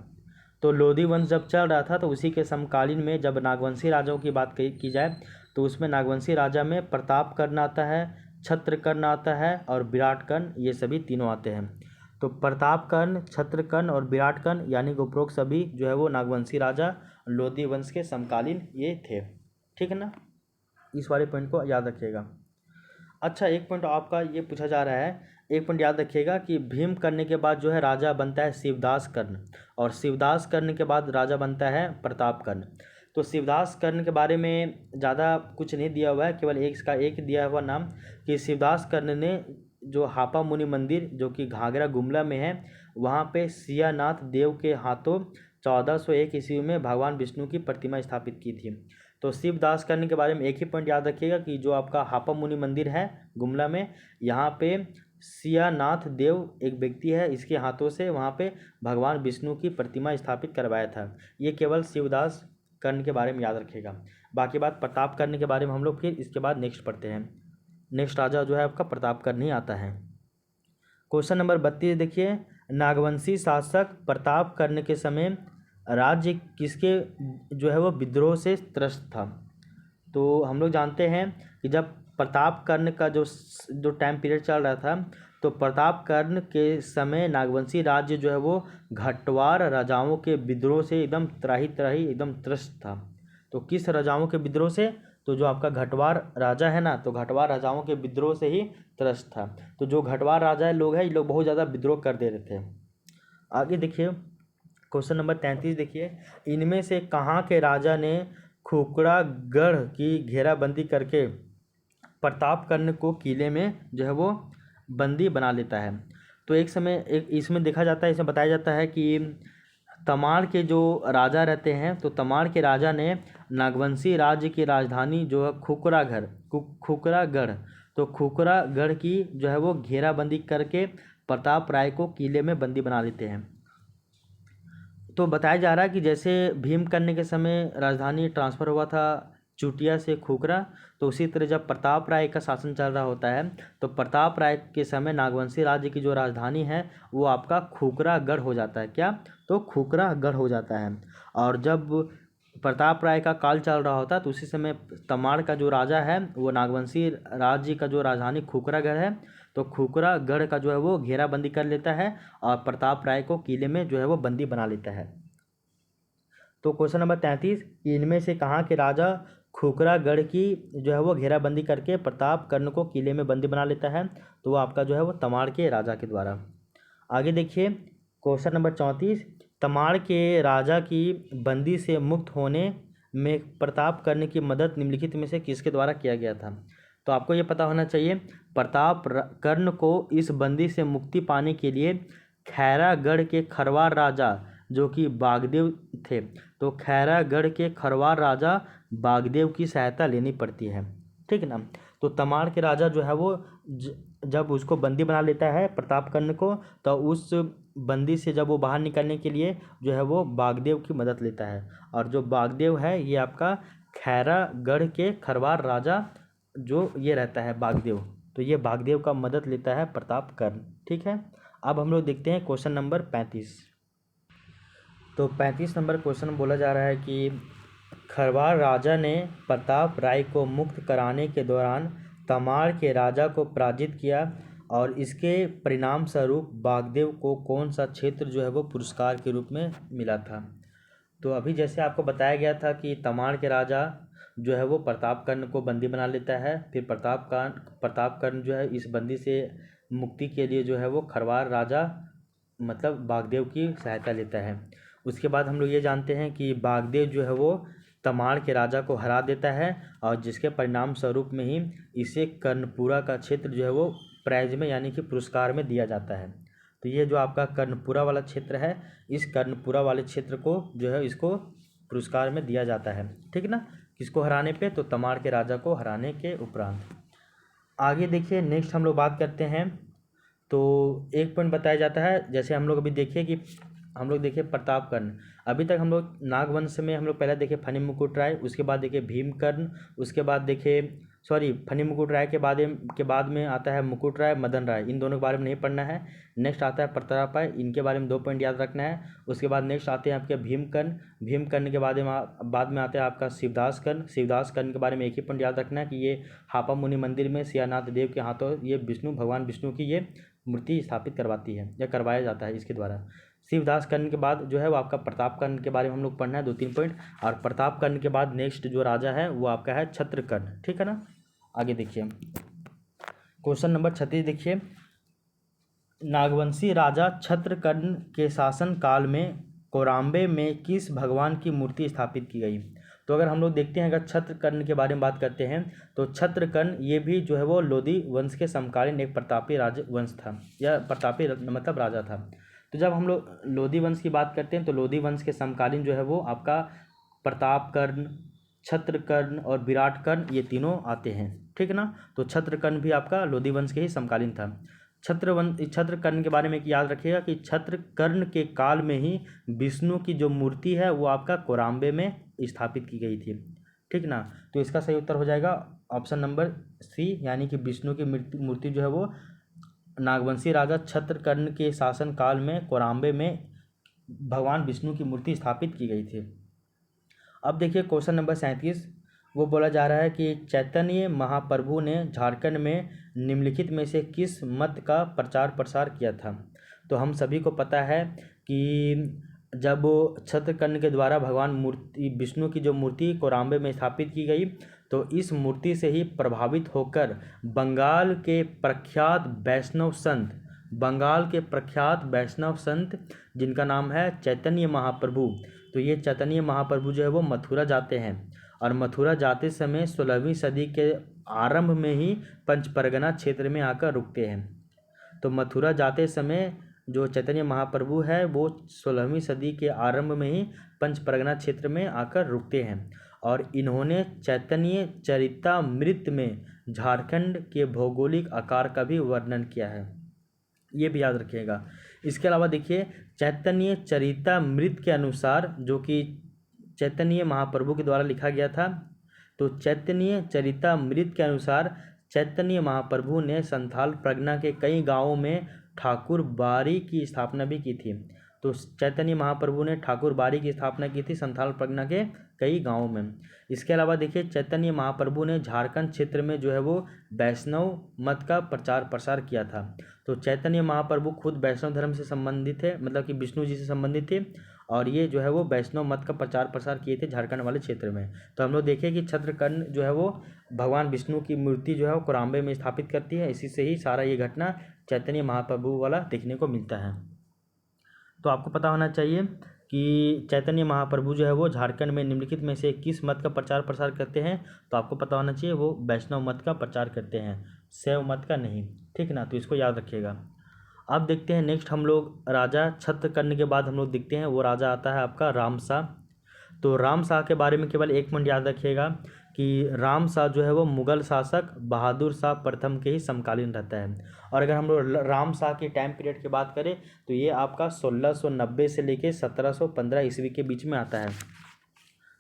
तो लोधी वंश जब चल रहा था तो उसी के समकालीन में जब नागवंशी राजाओं की बात की जाए तो उसमें नागवंशी राजा में प्रतापकर्ण आता है, छत्रकर्ण आता है और विराटकर्ण, ये सभी तीनों आते हैं। तो प्रतापकर्ण, छत्रकर्ण और विराटकर्ण यानी कि उपरोक्त सभी जो है वो नागवंशी राजा लोधी वंश के समकालीन ये थे, ठीक है ना। इस वाले पॉइंट को याद रखिएगा। अच्छा एक पॉइंट आपका ये पूछा जा रहा है एक पॉइंट याद रखिएगा कि भीम कर्ण के बाद जो है राजा बनता है शिवदास कर्ण, और शिवदास कर्ण के बाद राजा बनता है प्रताप कर्ण। तो शिवदास कर्ण के बारे में ज़्यादा कुछ नहीं दिया हुआ है, केवल इसका एक दिया हुआ नाम कि शिवदास कर्ण ने जो हापा मुनि मंदिर जो कि घाघरा गुमला में है, वहाँ पे सियानाथ देव के हाथों 1401 ईस्वी में भगवान विष्णु की प्रतिमा स्थापित की थी। तो शिवदास कर्ण के बारे में एक ही पॉइंट याद रखिएगा कि जो आपका हापा मुनि मंदिर है गुमला में, यहाँ पे सियानाथ देव एक व्यक्ति है, इसके हाथों से वहाँ पे भगवान विष्णु की प्रतिमा स्थापित करवाया था। ये केवल शिवदास कर्ण के बारे में याद रखिएगा। बाकी बात प्रताप कर्ण के बारे में हम लोग फिर इसके बाद नेक्स्ट पढ़ते हैं। नेक्स्ट राजा जो है आपका प्रताप कर्ण ही आता है। क्वेश्चन नंबर 32 देखिए, नागवंशी शासक प्रताप कर्ण के समय राज्य किसके जो है वो विद्रोह से त्रस्त था। तो हम लोग जानते हैं कि जब प्रताप कर्ण का जो टाइम पीरियड चल रहा था, तो प्रताप कर्ण के समय नागवंशी राज्य जो है वो घटवार राजाओं के विद्रोह से एकदम त्राही त्राही एकदम त्रस्त था। तो किस राजाओं के विद्रोह से? तो जो आपका घटवार राजा है ना, तो घटवार राजाओं के विद्रोह से ही त्रस्त था। तो जो घटवार राजा लोग हैं, ये लोग बहुत ज़्यादा विद्रोह कर दे रहे थे। आगे देखिए क्वेश्चन नंबर 33 देखिए, इनमें से कहाँ के राजा ने खुकरागढ़ की घेराबंदी करके प्रताप कर्ण को किले में जो है वो बंदी बना लेता है। तो एक समय एक इसमें देखा जाता है, इसमें बताया जाता है कि तमाड़ के जो राजा रहते हैं, तो तमाड़ के राजा ने नागवंशी राज्य की राजधानी जो है खुकरागढ़, तो खुकरागढ़ की जो है वो घेराबंदी करके प्रताप राय को किले में बंदी बना लेते हैं। तो बताया जा रहा है कि जैसे भीम कर्ण के समय राजधानी ट्रांसफ़र हुआ था चुटिया से खुकरा, तो उसी तरह जब प्रताप राय का शासन चल रहा होता है, तो प्रताप राय के समय नागवंशी राज्य की जो राजधानी है वो आपका खुकरागढ़ हो जाता है। क्या? तो खुकरागढ़ हो जाता है। और जब प्रताप राय का काल चल रहा होता है, तो उसी समय तमाड़ का जो राजा है वो नागवंशी राज्य का जो राजधानी खुकरागढ़ है, तो खुकरागढ़ का जो है वो घेराबंदी कर लेता है और प्रताप राय को किले में जो है वो बंदी बना लेता है। तो क्वेश्चन नंबर 33, इनमें से कहाँ के राजा खुकरागढ़ की जो है वो घेराबंदी करके प्रताप कर्ण को किले में बंदी बना लेता है? तो वो आपका जो है वो तमाड़ के राजा के द्वारा। आगे देखिए क्वेश्चन नंबर 34, तमाड़ के राजा की बंदी से मुक्त होने में प्रताप कर्ण की मदद निम्नलिखित में से किसके द्वारा किया गया था? तो आपको ये पता होना चाहिए, प्रताप कर्ण को इस बंदी से मुक्ति पाने के लिए खैरागढ़ के खरवार राजा जो कि बागदेव थे, तो खैरागढ़ के खरवार राजा बागदेव की सहायता लेनी पड़ती है। ठीक है ना। तो तमाड़ के राजा जो है वो जब उसको बंदी बना लेता है प्रताप कर्ण को, तो उस बंदी से जब वो बाहर निकलने के लिए जो है वो बागदेव की मदद लेता है। और जो बागदेव है ये आपका खैरागढ़ के खरवार राजा जो ये रहता है बागदेव, तो ये बागदेव का मदद लेता है प्रताप कर्ण। ठीक है। अब हम लोग देखते हैं क्वेश्चन नंबर 35। तो 35 नंबर क्वेश्चन में बोला जा रहा है कि खरवार राजा ने प्रताप राय को मुक्त कराने के दौरान तमाड़ के राजा को पराजित किया और इसके परिणाम स्वरूप बागदेव को कौन सा क्षेत्र जो है वो पुरस्कार के रूप में मिला था। तो अभी जैसे आपको बताया गया था कि तमाड़ के राजा जो है वो प्रताप कर्ण को बंदी बना लेता है, फिर प्रताप कर्ण जो है इस बंदी से मुक्ति के लिए जो है वो खरवार राजा मतलब बागदेव की सहायता लेता है। उसके बाद हम लोग ये जानते हैं कि बागदेव जो है वो तमाड़ के राजा को हरा देता है और जिसके परिणाम स्वरूप में ही इसे कर्णपुरा का क्षेत्र जो है वो प्राइज में यानी कि पुरस्कार में दिया जाता है। तो ये जो आपका कर्णपुरा वाला क्षेत्र है, इस कर्णपुरा वाले क्षेत्र को जो है इसको पुरस्कार में दिया जाता है। ठीक ना। किसको हराने पे? तो तमाड़ के राजा को हराने के उपरांत। आगे देखिए नेक्स्ट हम लोग बात करते हैं। तो एक पॉइंट बताया जाता है, जैसे हम लोग अभी देखिए कि हम लोग देखे प्रताप कर्ण, अभी तक हम लोग नागवंश में हम लोग पहले देखे फनी मुकुट राय, उसके बाद देखे भीमकर्ण, उसके बाद देखे फनी मुकुट राय के बाद में आता है मुकुट राय मदन राय। इन दोनों के बारे में नहीं पढ़ना है। नेक्स्ट आता है प्रताप राय, इनके बारे में 2 पॉइंट याद रखना है। उसके बाद नेक्स्ट आते हैं आपके भीमकर्ण के बाद में आता है आपका शिवदास कर्ण के बारे में एक ही पॉइंट याद रखना है कि ये हापा मुनि मंदिर में सियानाथ देव के हाथों ये भगवान विष्णु की ये मूर्ति स्थापित करवाती है या करवाया जाता है इसके द्वारा। शिवदास कर्ण के बाद जो है वो आपका प्रताप कर्ण के बारे में हम लोग पढ़ना है 2-3 पॉइंट। और प्रताप कर्ण के बाद नेक्स्ट जो राजा है वो आपका है छत्रकर्ण। ठीक है ना। आगे देखिए क्वेश्चन नंबर 36 देखिए, नागवंशी राजा छत्रकर्ण के शासन काल में कोराम्बे में किस भगवान की मूर्ति स्थापित की गई? तो अगर हम लोग देखते हैं, अगर छत्रकर्ण के बारे में बात करते हैं तो छत्रकर्ण ये भी जो है वो लोधी वंश के समकालीन एक प्रतापी राजवंश था, या प्रतापी मतलब राजा था। तो जब हम लोग लोधी वंश की बात करते हैं तो लोधी वंश के समकालीन जो है वो आपका प्रतापकर्ण, छत्रकर्ण और विराटकर्ण, ये तीनों आते हैं, ठीक है ना। तो छत्रकर्ण भी आपका लोधी वंश के ही समकालीन था। छत्रकर्ण के बारे में एक याद रखिएगा कि छत्रकर्ण के काल में ही विष्णु की जो मूर्ति है वो आपका कोराम्बे में स्थापित की गई थी, ठीक ना। तो इसका सही उत्तर हो जाएगा ऑप्शन नंबर सी, यानी कि विष्णु की मूर्ति जो है वो नागवंशी राजा छत्रकर्ण के शासन काल में कोराम्बे में भगवान विष्णु की मूर्ति स्थापित की गई थी। अब देखिए क्वेश्चन नंबर 37, वो बोला जा रहा है कि चैतन्य महाप्रभु ने झारखंड में निम्नलिखित में से किस मत का प्रचार प्रसार किया था? तो हम सभी को पता है कि जब छत्रकर्ण के द्वारा भगवान विष्णु की जो मूर्ति कोराम्बे में स्थापित की गई, तो इस मूर्ति से ही प्रभावित होकर बंगाल के प्रख्यात वैष्णव संत जिनका नाम है चैतन्य महाप्रभु, तो ये चैतन्य महाप्रभु जो है वो मथुरा जाते हैं, और मथुरा जाते समय 16वीं सदी के आरंभ में ही पंचपरगना क्षेत्र में आकर रुकते हैं। तो मथुरा जाते समय जो चैतन्य महाप्रभु है वो 16वीं सदी के आरंभ में ही पंचपरगना क्षेत्र में आकर रुकते हैं, और इन्होंने चैतन्य चरितामृत में झारखंड के भौगोलिक आकार का भी वर्णन किया है, ये भी याद रखिएगा। इसके अलावा देखिए चैतन्य चरितामृत के अनुसार, जो कि चैतन्य महाप्रभु के द्वारा लिखा गया था, तो चैतन्य चरितामृत के अनुसार चैतन्य महाप्रभु ने संथाल परगना के कई गांवों में ठाकुर बाड़ी की स्थापना भी की थी। तो चैतन्य महाप्रभु ने ठाकुर बाड़ी की स्थापना की थी संथाल परगना के कई गांवों में। इसके अलावा देखिए चैतन्य महाप्रभु ने झारखंड क्षेत्र में जो है वो वैष्णव मत का प्रचार प्रसार किया था। तो चैतन्य महाप्रभु खुद वैष्णव धर्म से संबंधित है, मतलब कि विष्णु जी से संबंधित थे, और ये जो है वो वैष्णव मत का प्रचार प्रसार किए थे झारखंड वाले क्षेत्र में। तो हम लोग देखें कि छत्रकर्ण जो है वो भगवान विष्णु की मूर्ति जो है वो कोराम्बे में स्थापित करती है, इसी से ही सारा ये घटना चैतन्य महाप्रभु वाला देखने को मिलता है। तो आपको पता होना चाहिए कि चैतन्य महाप्रभु जो है वो झारखंड में निम्नलिखित में से किस मत का प्रचार प्रसार करते हैं? तो आपको पता होना चाहिए वो वैष्णव मत का प्रचार करते हैं, शैव मत का नहीं, ठीक ना। तो इसको याद रखिएगा। अब देखते हैं नेक्स्ट हम लोग राजा छत्रकर्ण के बाद हम लोग देखते हैं वो राजा आता है आपका रामशाह। तो रामशाह के बारे में केवल एक पॉइंट याद रखिएगा कि रामशाह जो है वो मुगल शासक बहादुर शाह प्रथम के ही समकालीन रहता है। और अगर हम लोग रामशाह के टाइम पीरियड की बात करें तो ये आपका 1690 से लेके 1715 ईस्वी के बीच में आता है,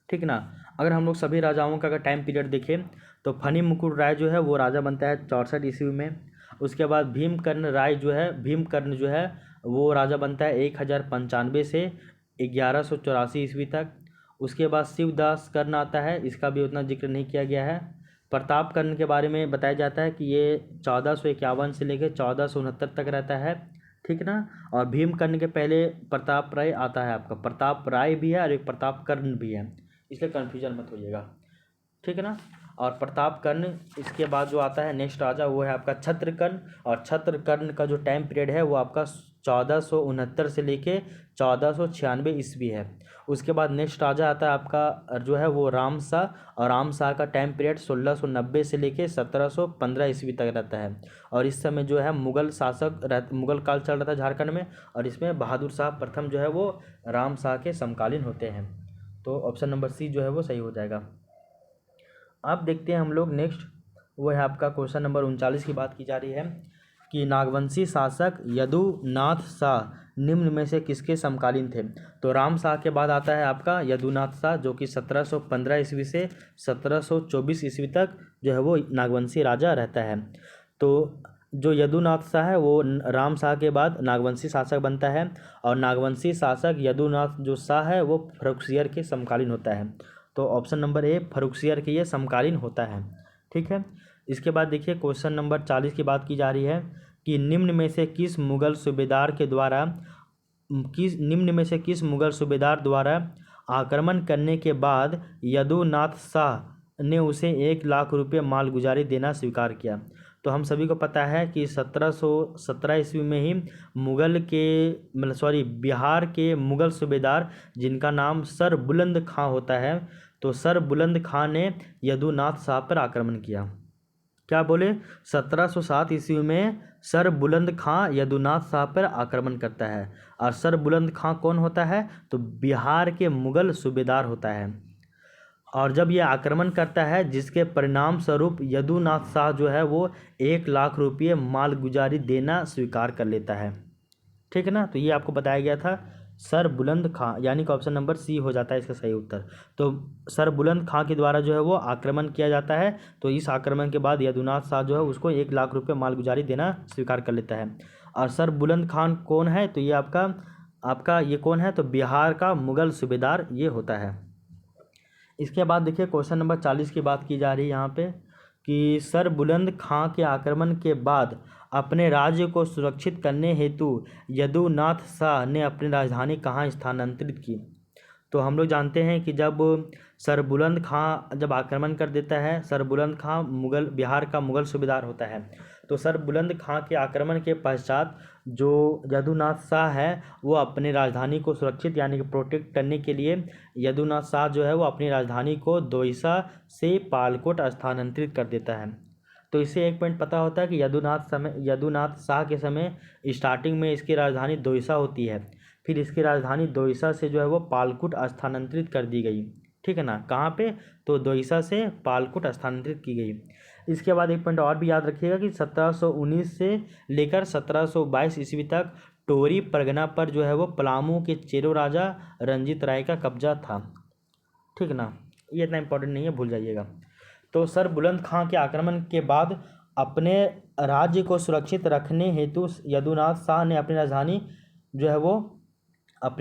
ठीक ना। अगर हम लोग सभी राजाओं का अगर टाइम पीरियड देखें तो फनी मुकुट राय जो है वो राजा बनता है 64 ईस्वी में। उसके बाद भीमकर्ण जो है वो राजा बनता है 1095 से 1184 ईस्वी तक। उसके बाद शिवदास कर्ण आता है, इसका भी उतना जिक्र नहीं किया गया है। प्रताप कर्ण के बारे में बताया जाता है कि ये 1451 से लेकर 1469 तक रहता है, ठीक ना। और भीमकर्ण के पहले प्रताप राय आता है, आपका प्रताप राय भी है और एक प्रताप कर्ण भी है, इसलिए कन्फ्यूजन मत होइएगा, ठीक है ना। और प्रताप कर्ण इसके बाद जो आता है नेक्स्ट राजा वो है आपका छत्रकर्ण, और छत्रकर्ण का जो टाइम पीरियड है वो आपका 1469 से लेके 1496 ईस्वी है। उसके बाद नेक्स्ट राजा आता है आपका जो है वो रामशाह, और रामशाह का टाइम पीरियड 1690 से लेके 1715 ईस्वी तक रहता है। और इस समय जो है मुगल काल चल रहा था झारखंड में, और इसमें बहादुर शाह प्रथम जो है वो रामशाह के समकालीन होते हैं। तो ऑप्शन नंबर सी जो है वो सही हो जाएगा। अब देखते हैं हम लोग नेक्स्ट, वो है आपका क्वेश्चन नंबर 39 की बात की जा रही है कि नागवंशी शासक यदुनाथ शाह निम्न में से किसके समकालीन थे? तो राम शाह के बाद आता है आपका यदुनाथ शाह, जो कि 1715 ईस्वी से 1724 ईस्वी तक जो है वो नागवंशी राजा रहता है। तो जो यदुनाथ शाह है वो राम शाह के बाद नागवंशी शासक बनता है, और नागवंशी शासक यदुनाथ जो शाह है वो फर्रुखसियर के समकालीन होता है। तो ऑप्शन नंबर ए फर्रुखसियर के ये समकालीन होता है, ठीक है। इसके बाद देखिए क्वेश्चन नंबर 40 की बात की जा रही है कि निम्न में से किस मुगल सूबेदार द्वारा आक्रमण करने के बाद यदुनाथ शाह ने उसे 1 लाख रुपये मालगुजारी देना स्वीकार किया? तो हम सभी को पता है कि 1717 ईस्वी में ही बिहार के मुग़ल सूबेदार जिनका नाम सर बुलंद खां होता है, तो सर बुलंद खां ने यदुनाथ साहब पर आक्रमण किया। क्या बोले? 1707 ईस्वी में सर बुलंद खां यदुनाथ साहब पर आक्रमण करता है। और सर बुलंद खां कौन होता है? तो बिहार के मुग़ल सूबेदार होता है। और जब ये आक्रमण करता है, जिसके परिणाम स्वरूप यदुनाथ शाह जो है वो 1 लाख रुपये मालगुजारी देना स्वीकार कर लेता है। ठीक है ना। तो ये आपको बताया गया था सर बुलंद खां, यानी कि ऑप्शन नंबर सी हो जाता है इसका सही उत्तर। तो सर बुलंद खां के द्वारा जो है वो आक्रमण किया जाता है। तो इस आक्रमण के बाद यदुनाथ शाह जो है उसको 1 लाख रुपये मालगुजारी देना स्वीकार कर लेता है। और सर बुलंद खान कौन है? तो ये आपका ये कौन है? तो बिहार का मुग़ल सूबेदार ये होता है। इसके बाद देखिए क्वेश्चन नंबर 40 की बात की जा रही है यहाँ पे कि सर बुलंद खां के आक्रमण के बाद अपने राज्य को सुरक्षित करने हेतु यदुनाथ शाह ने अपनी राजधानी कहाँ स्थानांतरित की। तो हम लोग जानते हैं कि जब सर बुलंद खां जब आक्रमण कर देता है, सर बुलंद खां बिहार का मुग़ल सूबेदार होता है। तो सर बुलंद खां के आक्रमण के पश्चात जो यदुनाथ शाह है वो अपनी राजधानी को सुरक्षित यानी कि प्रोटेक्ट करने के लिए यदुनाथ शाह जो है वो अपनी राजधानी को दोईसा से पालकोट स्थानांतरित कर देता है। तो इससे एक पॉइंट पता होता है कि यदुनाथ शाह के समय स्टार्टिंग में इसकी राजधानी दोईसा होती है, फिर इसकी राजधानी दोईसा से जो है वो पालकुट स्थानांतरित कर दी गई। ठीक है ना। कहाँ पे? तो दोईसा से पालकुट स्थानांतरित की गई। इसके बाद एक पॉइंट और भी याद रखिएगा कि 1719 से लेकर 1722 ईस्वी तक टोरी परगना पर जो है वो पलामू के चेरो राजा रंजीत राय का कब्जा था। ठीक ना। ये इतना इंपॉर्टेंट नहीं है, भूल जाइएगा। तो सर बुलंद खां के आक्रमण के बाद अपने राज्य को सुरक्षित रखने हेतु यदुनाथ शाह ने अपनी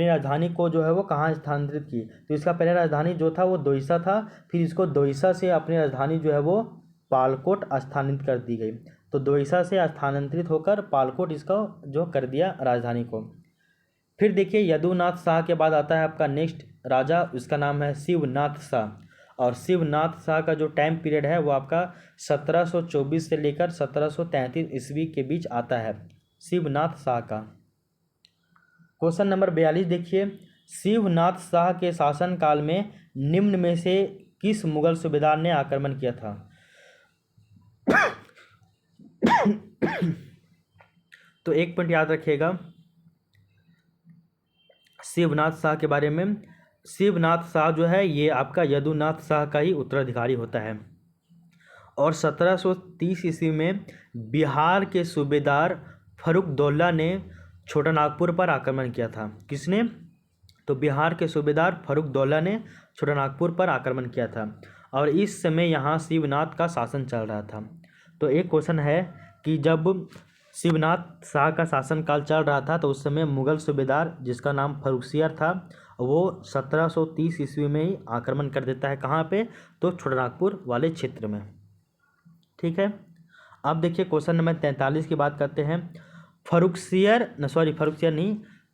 राजधानी को जो है वो कहाँ स्थानांतरित की। तो इसका पहले राजधानी जो था वो दोईसा था, फिर इसको दोईसा से अपनी राजधानी जो है वो पालकोट स्थानांतरित कर दी गई। तो दोईसा से स्थानांतरित होकर पालकोट इसका जो कर दिया राजधानी को। फिर देखिए यदुनाथ शाह के बाद आता है आपका नेक्स्ट राजा, उसका नाम है शिवनाथ शाह। और शिवनाथ शाह का जो टाइम पीरियड है वो आपका 1724 से लेकर 1733 ईस्वी के बीच आता है शिवनाथ शाह का। क्वेश्चन नंबर 42 देखिए, शिवनाथ शाह के शासनकाल में निम्न में से किस मुग़ल सूबेदार ने आक्रमण किया था? तो एक पॉइंट याद रखिएगा शिवनाथ शाह के बारे में। शिवनाथ शाह जो है ये आपका यदुनाथ शाह का ही उत्तराधिकारी होता है। और 1730 ईस्वी में बिहार के सूबेदार फर्रुखदौला ने छोटा नागपुर पर आक्रमण किया था। किसने? तो बिहार के सूबेदार फर्रुखदौला ने छोटा नागपुर पर आक्रमण किया था। और इस समय यहाँ शिवनाथ का शासन चल रहा था। तो एक क्वेश्चन है कि जब शिवनाथ शाह का शासनकाल चल रहा था तो उस समय मुग़ल सूबेदार जिसका नाम फर्रुखसियर था वो 1730 ईस्वी में ही आक्रमण कर देता है। कहाँ पे? तो छोटा नागपुर वाले क्षेत्र में। ठीक है। अब देखिए क्वेश्चन नंबर 43 की बात करते हैं।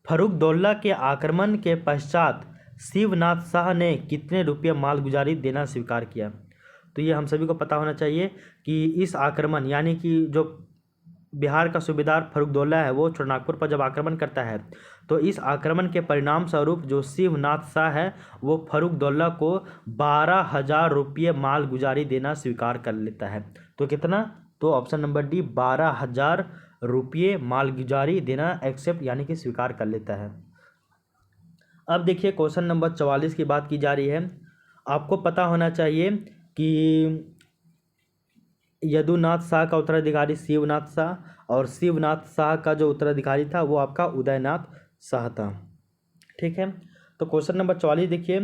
फर्रुखदौला के आक्रमण के पश्चात शिवनाथ शाह ने कितने रुपये मालगुजारी देना स्वीकार किया? तो ये हम सभी को पता होना चाहिए कि इस आक्रमण यानी कि जो बिहार का सूबेदार फर्रुखदौला है वो छोटा नागपुर पर जब आक्रमण करता है तो इस आक्रमण के परिणाम स्वरूप जो शिवनाथ शाह है वो फर्रुखदौला को 12,000 रुपये मालगुजारी देना स्वीकार कर लेता है। तो कितना? तो ऑप्शन नंबर डी 12,000 रुपये मालगुजारी देना एक्सेप्ट यानी कि स्वीकार कर लेता है। अब देखिए क्वेश्चन नंबर 44 की बात की जा रही है। आपको पता होना चाहिए कि यदुनाथ शाह का उत्तराधिकारी शिवनाथ शाह और शिवनाथ शाह का जो उत्तराधिकारी था वो आपका उदयनाथ शाह था। ठीक है। तो क्वेश्चन नंबर 44 देखिए,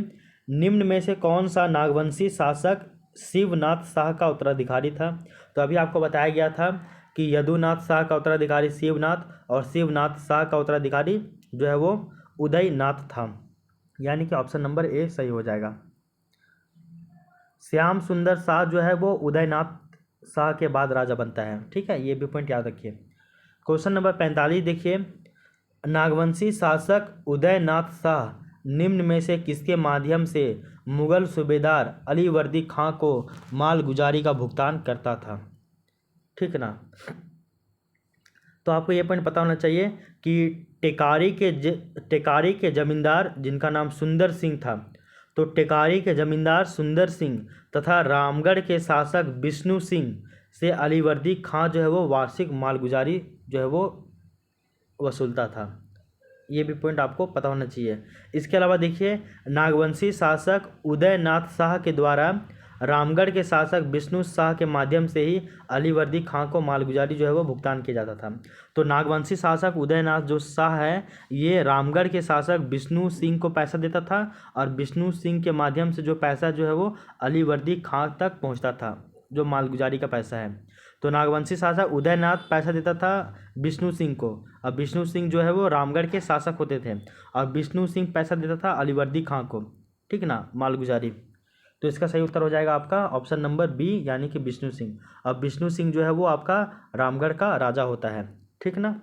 निम्न में से कौन सा नागवंशी शासक शिवनाथ शाह का उत्तराधिकारी था? तो अभी आपको बताया गया था कि यदुनाथ शाह का उत्तराधिकारी शिवनाथ और शिवनाथ शाह का उत्तराधिकारी जो है वो उदयनाथ था, यानी कि ऑप्शन नंबर ए सही हो जाएगा। श्याम सुंदर शाह जो है वो उदयनाथ शाह के बाद राजा बनता है। ठीक है, ये भी पॉइंट याद रखिए। क्वेश्चन नंबर 45 देखिए, नागवंशी शासक उदयनाथ शाह निम्न में से किसके माध्यम से मुग़ल सूबेदार अलीवर्दी खां को मालगुजारी का भुगतान करता था? ठीक ना। तो आपको ये पॉइंट पता होना चाहिए कि टेकारी के जमींदार जिनका नाम सुंदर सिंह था, तो टेकारी के जमींदार सुंदर सिंह तथा रामगढ़ के शासक विष्णु सिंह से अलीवर्दी खां जो है वो वार्षिक मालगुजारी जो है वो वसूलता था। ये भी पॉइंट आपको पता होना चाहिए। इसके अलावा देखिए, नागवंशी शासक उदयनाथ शाह के द्वारा रामगढ़ के शासक विष्णु शाह के माध्यम से ही अलीवर्दी खां को मालगुजारी जो है वो भुगतान किया जाता था। तो नागवंशी शासक उदयनाथ जो शाह है, ये रामगढ़ के शासक विष्णु सिंह को पैसा देता था और विष्णु सिंह के माध्यम से जो पैसा जो है वो अलीवर्दी खां तक पहुंचता था, जो मालगुजारी का पैसा है। तो नागवंशी शासक उदयनाथ पैसा देता था विष्णु सिंह को, और विष्णु सिंह जो है वो रामगढ़ के शासक होते थे, और विष्णु सिंह पैसा देता था अलीवर्दी खां को, ठीक ना, मालगुजारी। तो इसका सही उत्तर हो जाएगा आपका ऑप्शन नंबर बी, यानी कि विष्णु सिंह। अब विष्णु सिंह जो है वो आपका रामगढ़ का राजा होता है, ठीक ना।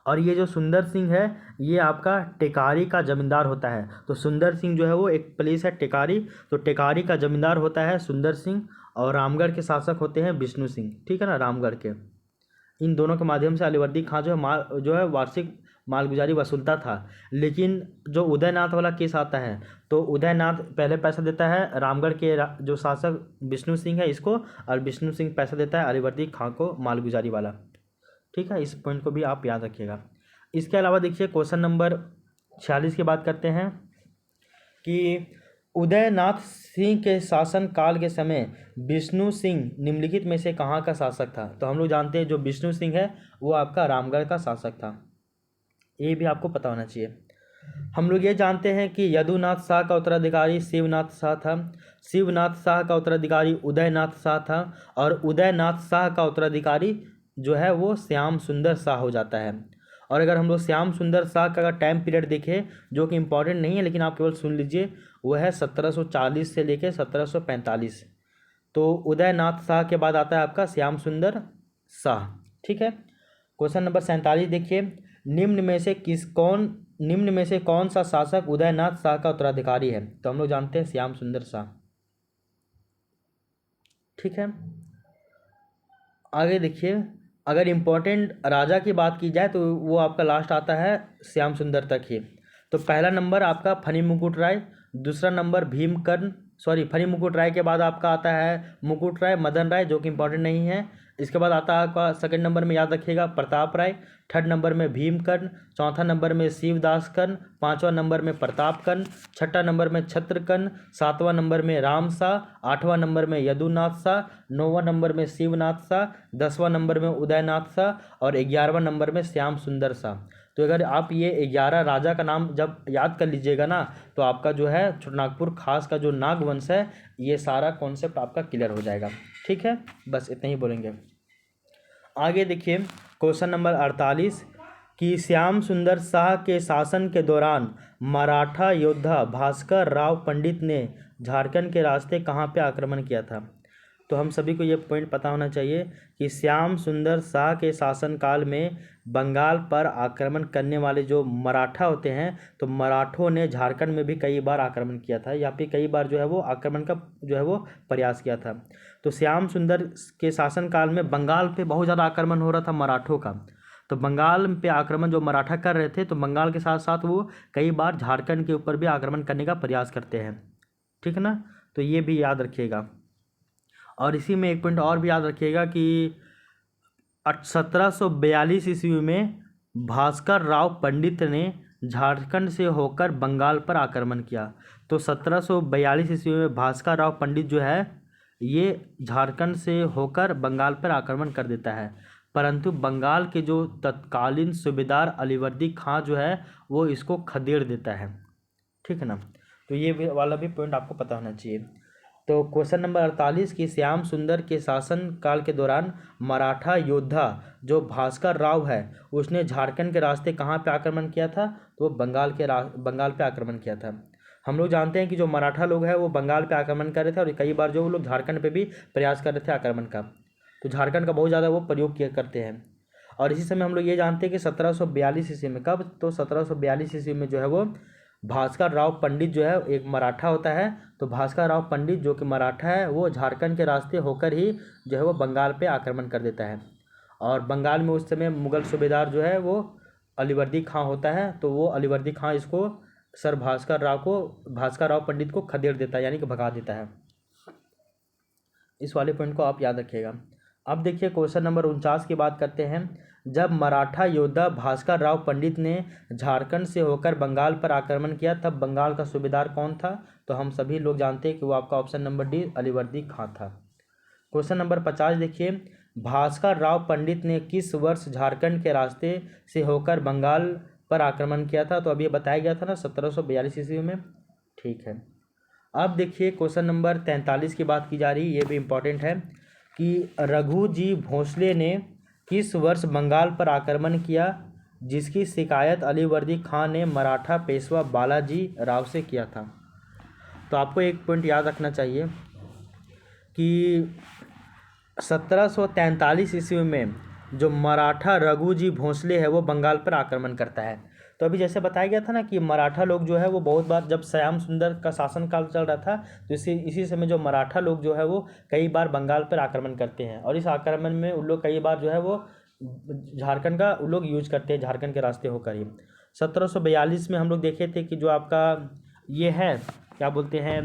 और ये जो सुंदर सिंह है, ये आपका टेकारी का जमींदार होता है। तो सुंदर सिंह जो है वो एक प्लेस है टेकारी, तो टेकारी का जमींदार होता है सुंदर सिंह, और रामगढ़ के शासक होते हैं विष्णु सिंह, ठीक है ना, रामगढ़ के। इन दोनों के माध्यम से अलीवर्दी खां जो है वार्षिक मालगुजारी वसूलता था। लेकिन जो उदयनाथ वाला केस आता है, तो उदयनाथ पहले पैसा देता है रामगढ़ के जो शासक विष्णु सिंह है इसको, और विष्णु सिंह पैसा देता है अलीवर्दी खां को मालगुजारी वाला, ठीक है। इस पॉइंट को भी आप याद रखिएगा। इसके अलावा देखिए, क्वेश्चन नंबर 46 की बात करते हैं कि उदयनाथ सिंह के शासन काल के समय विष्णु सिंह निम्नलिखित में से कहाँ का शासक था। तो हम लोग जानते हैं जो विष्णु सिंह है वो आपका रामगढ़ का शासक था, ये भी आपको पता होना चाहिए। हम लोग ये जानते हैं कि यदुनाथ शाह का उत्तराधिकारी शिवनाथ शाह था, शिवनाथ शाह का उत्तराधिकारी उदयनाथ शाह था, और उदयनाथ शाह का उत्तराधिकारी जो है वो श्याम सुंदर शाह हो जाता है। और अगर हम लोग श्याम सुंदर शाह का अगर टाइम पीरियड देखें, जो कि इम्पॉर्टेंट नहीं है लेकिन आप केवल सुन लीजिए, वो है 1740 से लेकर 1745। तो उदयनाथ शाह के बाद आता है आपका श्याम सुंदर शाह, ठीक है। क्वेश्चन नंबर 47 देखिए, निम्न में से कौन सा शासक उदयनाथ शाह का उत्तराधिकारी है। तो हम लोग जानते हैं श्याम सुंदर शाह, ठीक है। आगे देखिए, अगर इम्पोर्टेंट राजा की बात की जाए तो वो आपका लास्ट आता है श्याम सुंदर तक ही। तो पहला नंबर आपका फनी मुकुट राय, दूसरा नंबर फनी मुकुट राय के बाद आपका आता है मुकुट राय मदन राय, जो कि इम्पोर्टेंट नहीं है। इसके बाद आता है आपका सेकंड नंबर में याद रखिएगा प्रताप राय, थर्ड नंबर में भीमकर्ण, चौथा नंबर में शिवदास कर्ण, पांचवा नंबर में प्रताप कर्ण, छठा नंबर में छत्रकर्ण, सातवां नंबर में राम शाह, आठवां नंबर में यदुनाथ शाह, नौवां नंबर में शिवनाथ शाह, 10वां नंबर में उदयनाथ शाह, और 11वां नंबर में श्याम सुंदर शाह। तो अगर आप ये 11 राजा का नाम जब याद कर लीजिएगा ना, तो आपका जो है छोटानागपुर खास का जो नागवंश है, ये सारा कॉन्सेप्ट आपका क्लियर हो जाएगा, ठीक है। बस इतना ही बोलेंगे। आगे देखिए, क्वेश्चन नंबर 48 कि श्याम सुंदर शाह के शासन के दौरान मराठा योद्धा भास्कर राव पंडित ने झारखंड के रास्ते कहाँ पे आक्रमण किया था। तो हम सभी को ये पॉइंट पता होना चाहिए कि श्याम सुंदर शाह के शासनकाल में बंगाल पर आक्रमण करने वाले जो मराठा होते हैं, तो मराठों ने झारखंड में भी कई बार आक्रमण किया था, या फिर कई बार जो है वो आक्रमण का जो है वो प्रयास किया था। तो श्याम सुंदर के शासनकाल में बंगाल पे बहुत ज़्यादा आक्रमण हो रहा था मराठों का। तो बंगाल पे आक्रमण जो मराठा कर रहे थे, तो बंगाल के साथ साथ वो कई बार झारखंड के ऊपर भी आक्रमण करने का प्रयास करते हैं, ठीक है ना। तो ये भी याद रखिएगा। और इसी में एक पॉइंट और भी याद रखिएगा कि 1742 ईस्वी में भास्कर राव पंडित ने झारखंड से होकर बंगाल पर आक्रमण किया। तो 1742 ईस्वी में भास्कर राव पंडित जो है ये झारखंड से होकर बंगाल पर आक्रमण कर देता है, परंतु बंगाल के जो तत्कालीन सूबेदार अलीवर्दी खां जो है वो इसको खदेड़ देता है, ठीक है ना। तो ये वाला भी पॉइंट आपको पता होना चाहिए। तो क्वेश्चन नंबर 48 की श्याम सुंदर के शासन काल के दौरान मराठा योद्धा जो भास्कर राव है उसने झारखंड के रास्ते कहाँ पे आक्रमण किया था। तो वो बंगाल पे आक्रमण किया था। हम लोग जानते हैं कि जो मराठा लोग हैं वो बंगाल पे आक्रमण कर रहे थे, और कई बार जो वो लोग झारखंड पे भी प्रयास कर रहे थे आक्रमण का। तो झारखंड का बहुत ज़्यादा वो प्रयोग किया करते हैं। और इसी समय हम लोग ये जानते हैं कि 1742 ईस्वी में, कब, तो 1742 ईस्वी में जो है वो भास्कर राव पंडित जो है एक मराठा होता है, तो भास्कर राव पंडित जो कि मराठा है वो झारखंड के रास्ते होकर ही जो है वो बंगाल पे आक्रमण कर देता है। और बंगाल में उस समय मुगल सूबेदार जो है वो अलीवर्दी खां होता है, तो वो अलीवर्दी खां इसको सर भास्कर राव पंडित को खदेड़ देता है, यानी कि भगा देता है। इस वाले पॉइंट को आप याद रखिएगा। अब देखिए क्वेश्चन नंबर 49 की बात करते हैं। जब मराठा योद्धा भास्कर राव पंडित ने झारखंड से होकर बंगाल पर आक्रमण किया तब बंगाल का सूबेदार कौन था? तो हम सभी लोग जानते हैं कि वो आपका ऑप्शन नंबर डी अलीवर्दी खां था। क्वेश्चन नंबर 50 देखिए, भास्कर राव पंडित ने किस वर्ष झारखंड के रास्ते से होकर बंगाल पर आक्रमण किया था? तो अभी बताया गया था ना 1742 ईस्वी में। ठीक है। अब देखिए क्वेश्चन नंबर 43 की बात की जा रही है, ये भी इम्पोर्टेंट है कि रघु जी भोसले ने किस वर्ष बंगाल पर आक्रमण किया जिसकी शिकायत अलीवर्दी खां ने मराठा पेशवा बालाजी राव से किया था? तो आपको एक पॉइंट याद रखना चाहिए कि 1743 ईस्वी में जो मराठा रघु जी भोसले है वो बंगाल पर आक्रमण करता है। तो अभी जैसे बताया गया था ना कि मराठा लोग जो है वो बहुत बार, जब श्याम सुंदर का शासनकाल चल रहा था तो इसी समय जो मराठा लोग जो है वो कई बार बंगाल पर आक्रमण करते हैं, और इस आक्रमण में उन लोग कई बार जो है वो झारखंड का उन लोग यूज करते हैं, झारखंड के रास्ते होकर ही। 1742 में हम लोग देखे थे कि जो आपका ये है क्या बोलते हैं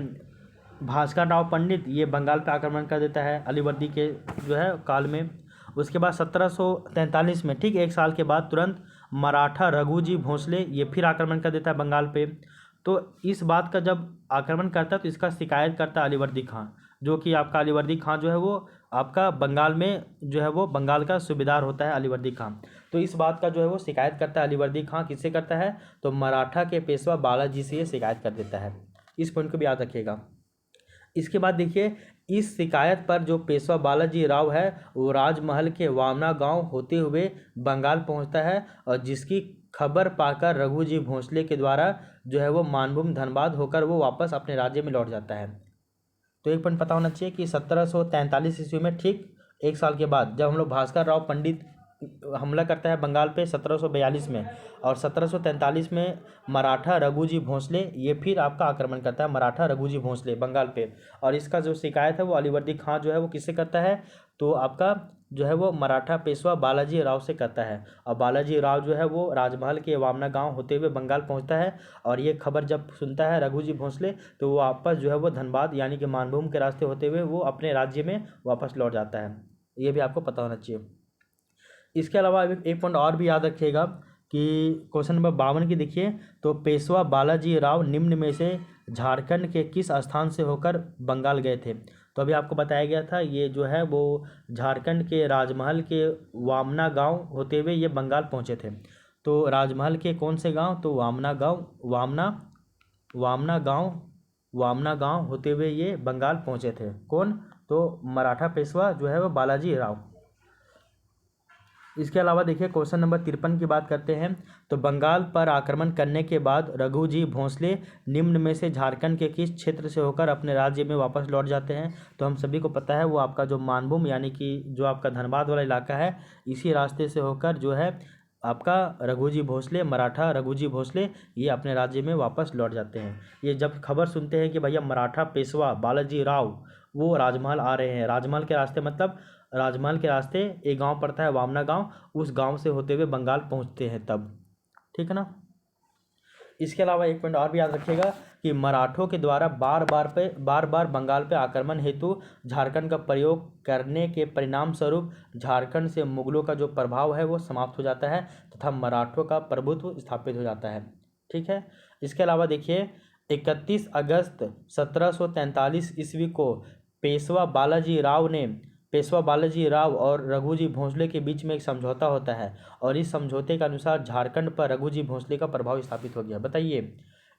भास्कर राव पंडित, ये बंगाल पर आक्रमण कर देता है अलीवर्दी के जो है काल में। उसके बाद 1743 में ठीक एक साल के बाद तुरंत मराठा रघु जी भोसले ये फिर आक्रमण कर देता है बंगाल पे। तो इस बात का जब आक्रमण करता है तो इसका शिकायत करता है अलीवर्दी खां, जो कि आपका अलीवर्दी खां जो है वो आपका बंगाल में जो है वो बंगाल का सूबेदार होता है अलीवर्दी खां। तो इस बात का जो है वो शिकायत करता है अलीवर्दी खां, किससे करता है? तो मराठा के पेशवा बालाजी से ये शिकायत कर देता है। इस पॉइंट को भी याद रखिएगा। इसके बाद देखिए इस शिकायत पर जो पेशवा बालाजी राव है वो राजमहल के वामना गांव होते हुए बंगाल पहुंचता है, और जिसकी खबर पाकर रघु जी भोसले के द्वारा जो है वो मानभूम धनबाद होकर वो वापस अपने राज्य में लौट जाता है। तो एक पॉइंट पता होना चाहिए कि 1743 ईस्वी में ठीक एक साल के बाद जब हम लोग भास्कर राव पंडित हमला करता है बंगाल पे 1742 में, और 1743 में मराठा रघु जी भोसले ये फिर आपका आक्रमण करता है, मराठा रघु जी भोसले बंगाल पे। और इसका जो शिकायत है वो अलीवर्दी खां जो है वो किससे करता है? तो आपका जो है वो मराठा पेशवा बालाजी राव से करता है। और बालाजी राव जो है वो राजमहल के वामना गांव होते हुए बंगाल पहुंचता है, और ये खबर जब सुनता है रघु जी भोसले तो वो वापस जो है वो धनबाद यानी कि मानभूम के रास्ते होते हुए वो अपने राज्य में वापस लौट जाता है। ये भी आपको पता होना चाहिए। इसके अलावा एक पॉइंट और भी याद रखिएगा कि क्वेश्चन नंबर 52 की देखिए, तो पेशवा बालाजी राव निम्न में से झारखंड के किस स्थान से होकर बंगाल गए थे? तो अभी आपको बताया गया था ये जो है वो झारखंड के राजमहल के वामना गांव होते हुए ये बंगाल पहुंचे थे। तो राजमहल के कौन से गांव? तो वामना गांव होते हुए ये बंगाल पहुंचे थे। कौन? तो मराठा पेशवा जो है वो बालाजी राव। इसके अलावा देखिए क्वेश्चन नंबर 53 की बात करते हैं। तो बंगाल पर आक्रमण करने के बाद रघु जी भोसले निम्न में से झारखंड के किस क्षेत्र से होकर अपने राज्य में वापस लौट जाते हैं? तो हम सभी को पता है वो आपका जो मानभूम यानी कि जो आपका धनबाद वाला इलाका है इसी रास्ते से होकर जो है आपका रघु जी भोसले, मराठा रघु जी भोसले ये अपने राज्य में वापस लौट जाते हैं। ये जब खबर सुनते हैं कि भैया मराठा पेशवा बालाजी राव वो राजमहल आ रहे हैं, राजमहल के रास्ते मतलब राजमहल के रास्ते एक गांव पड़ता है वामना गांव, उस गांव से होते हुए बंगाल पहुंचते हैं तब। ठीक है ना। इसके अलावा एक पॉइंट और भी याद रखिएगा कि मराठों के द्वारा बार बार बंगाल पे आक्रमण हेतु झारखंड का प्रयोग करने के परिणाम स्वरूप झारखंड से मुगलों का जो प्रभाव है वो समाप्त हो जाता है तथा मराठों का प्रभुत्व स्थापित हो जाता है। ठीक है। इसके अलावा देखिए 31 अगस्त 1743 ईस्वी को पेशवा बालाजी राव और रघु जी भोसले के बीच में एक समझौता होता है, और इस समझौते के अनुसार झारखंड पर रघु जी भोसले का प्रभाव स्थापित हो गया। बताइए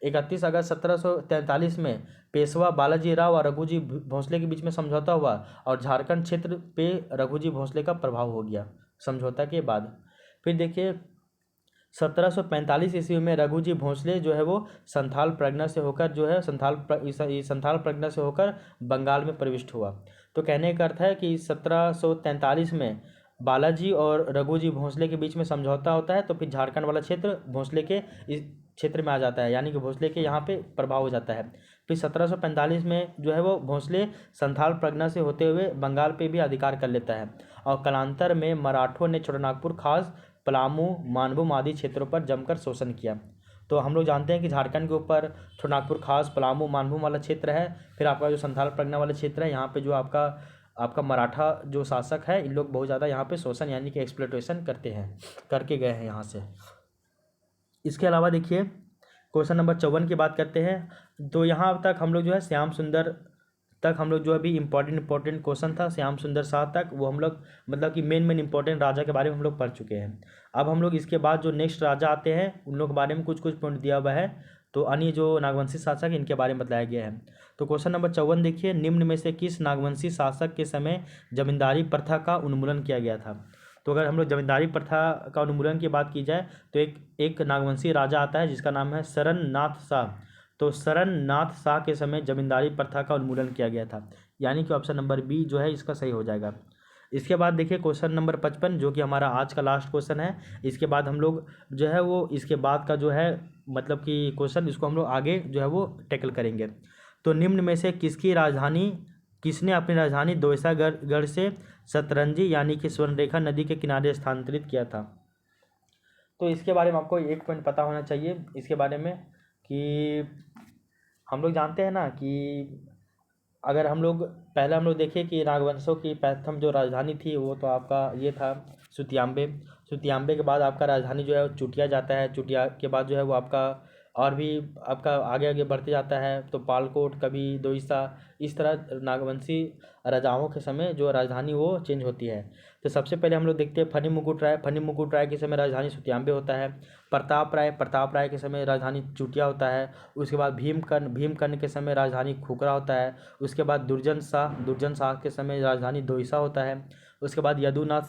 31 अगस्त 1743 में पेशवा बालाजी राव और रघु जी भोसले के बीच में समझौता हुआ और झारखंड क्षेत्र पे रघु जी भोसले का प्रभाव हो गया समझौता के बाद। फिर देखिए 1745 ईस्वी में रघु जी भोसले जो है वो संथाल परगना से होकर जो है संथाल परगना से होकर बंगाल में प्रविष्ट हुआ। तो कहने का अर्थ है कि 1743 में बालाजी और रघु जी भोसले के बीच में समझौता होता है, तो फिर झारखंड वाला क्षेत्र भोसले के इस क्षेत्र में आ जाता है, यानी कि भोसले के यहाँ पे प्रभाव हो जाता है। फिर 1745 में जो है वो भोसले संथाल परगना से होते हुए बंगाल पे भी अधिकार कर लेता है और कालांतर में मराठों ने छोटानागपुर, खास पलामू, मानभूम आदि क्षेत्रों पर जमकर शोषण किया। तो हम लोग जानते हैं कि झारखंड के ऊपर छोटानागपुर, खास पलामू, मानभूम वाला क्षेत्र है। फिर आपका जो संथाल परगना वाला क्षेत्र है, यहाँ पे जो आपका मराठा जो शासक है, इन लोग बहुत ज़्यादा यहाँ पे शोषण यानी कि एक्सप्लॉयटेशन करके गए हैं यहाँ से। इसके अलावा देखिए क्वेश्चन नंबर 54 की बात करते हैं। तो यहाँ तक हम लोग जो है श्याम सुंदर तक हम लोग जो अभी इम्पोर्टेंट क्वेश्चन था श्याम सुंदर शाह तक, वो हम लोग मतलब कि मेन इम्पोर्टेंट राजा के बारे में हम लोग पढ़ चुके हैं। अब हम लोग इसके बाद जो नेक्स्ट राजा आते हैं उन लोग के बारे में कुछ पॉइंट दिया हुआ है। तो अन्य जो नागवंशी शासक इनके बारे में बताया गया है। तो क्वेश्चन नंबर 54 देखिए, निम्न में से किस नागवंशी शासक के समय जमींदारी प्रथा का उन्मूलन किया गया था। तो अगर हम लोग जमींदारी प्रथा का उन्मूलन की बात की जाए तो एक नागवंशी राजा आता है जिसका नाम है सरननाथ शाह। तो सरननाथ शाह के समय जमींदारी प्रथा का उन्मूलन किया गया था, यानी कि ऑप्शन नंबर बी जो है इसका सही हो जाएगा। इसके बाद देखिए क्वेश्चन नंबर 55 जो कि हमारा आज का लास्ट क्वेश्चन है। इसके बाद हम लोग जो है वो इसके बाद का जो है मतलब कि क्वेश्चन इसको हम लोग आगे जो है वो टैकल करेंगे। तो निम्न में से किसने अपनी राजधानी दोयसागढ़ से सतरंजी यानी कि स्वर्णरेखा नदी के किनारे स्थानांतरित किया था। तो इसके बारे में आपको एक पॉइंट पता होना चाहिए इसके बारे में कि हम लोग जानते हैं ना कि अगर हम लोग देखें कि नागवंशों की प्रथम जो राजधानी थी वो तो आपका ये था सुतियाम्बे के बाद आपका राजधानी जो है चुटिया जाता है। चुटिया के बाद जो है वो आपका और भी आपका आगे बढ़ते जाता है। तो पालकोट, कभी दोईसा, इस तरह नागवंशी राजाओं के समय जो राजधानी वो चेंज होती है। तो सबसे पहले हम लोग देखते हैं फनी मुकुट राय के समय राजधानी सुतियाम्बे होता है। प्रताप राय के समय राजधानी चुटिया होता है। उसके बाद भीमकर्ण के समय राजधानी खुखरा होता है। उसके बाद दुर्जन शाह के समय राजधानी दोईसा होता है। उसके बाद यदुनाथ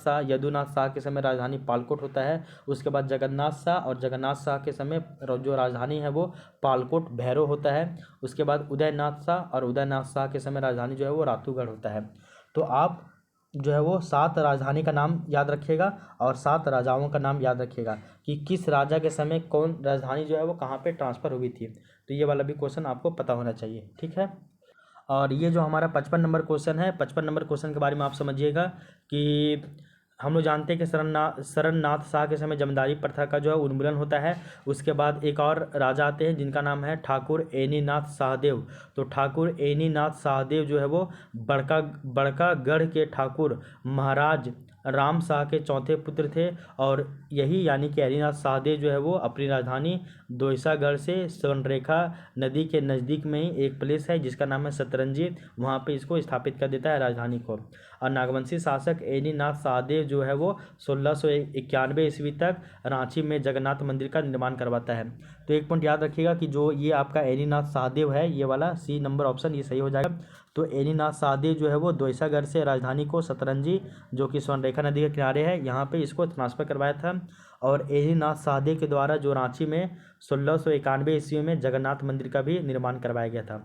शाह के समय राजधानी पालकोट होता है। उसके बाद जगन्नाथ शाह के समय जो राजधानी है वो पालकोट भैरव होता है। उसके बाद उदयनाथ शाह के समय राजधानी जो है वो रातूगढ़ होता है। तो आप जो है वो 7 राजधानी का नाम याद रखिएगा और 7 राजाओं का नाम याद रखिएगा कि किस राजा के समय कौन राजधानी जो है वो कहाँ पे ट्रांसफ़र हुई थी। तो ये वाला भी क्वेश्चन आपको पता होना चाहिए, ठीक है। और ये जो हमारा 55 नंबर क्वेश्चन है, 55 नंबर क्वेश्चन के बारे में आप समझिएगा कि हम लोग जानते हैं कि सरननाथ शाह के समय जमींदारी प्रथा का जो है उन्मूलन होता है। उसके बाद एक और राजा आते हैं जिनका नाम है ठाकुर एनीनाथ शाहदेव। तो ठाकुर एनीनाथ शाहदेव जो है वो बड़कागढ़ के ठाकुर महाराज राम शाह के चौथे पुत्र थे। और यही यानी कि एनीनाथ शाहदेव जो है वो अपनी राजधानी दोयसागढ़ से स्वर्णरेखा नदी के नज़दीक में ही एक प्लेस है जिसका नाम है सतरंजी, वहाँ पे इसको स्थापित कर देता है राजधानी को। और नागवंशी शासक एनीनाथ शाहदेव जो है वो 1691 ईस्वी तक रांची में जगन्नाथ मंदिर का निर्माण करवाता है। तो एक पॉइंट याद रखिएगा कि जो ये आपका एनीनाथ शाहदेव है, ये वाला सी नंबर ऑप्शन ये सही हो जाएगा। तो एनीनाथ शाहदेव जो है वो दोयसागढ़ से राजधानी को सतरंजी जो कि स्वर्णरेखा नदी के किनारे है यहाँ पे इसको ट्रांसफ़र करवाया था। और एनीनाथ शाहदेव के द्वारा जो रांची में 1691 ईस्वी में जगन्नाथ मंदिर का भी निर्माण करवाया गया था।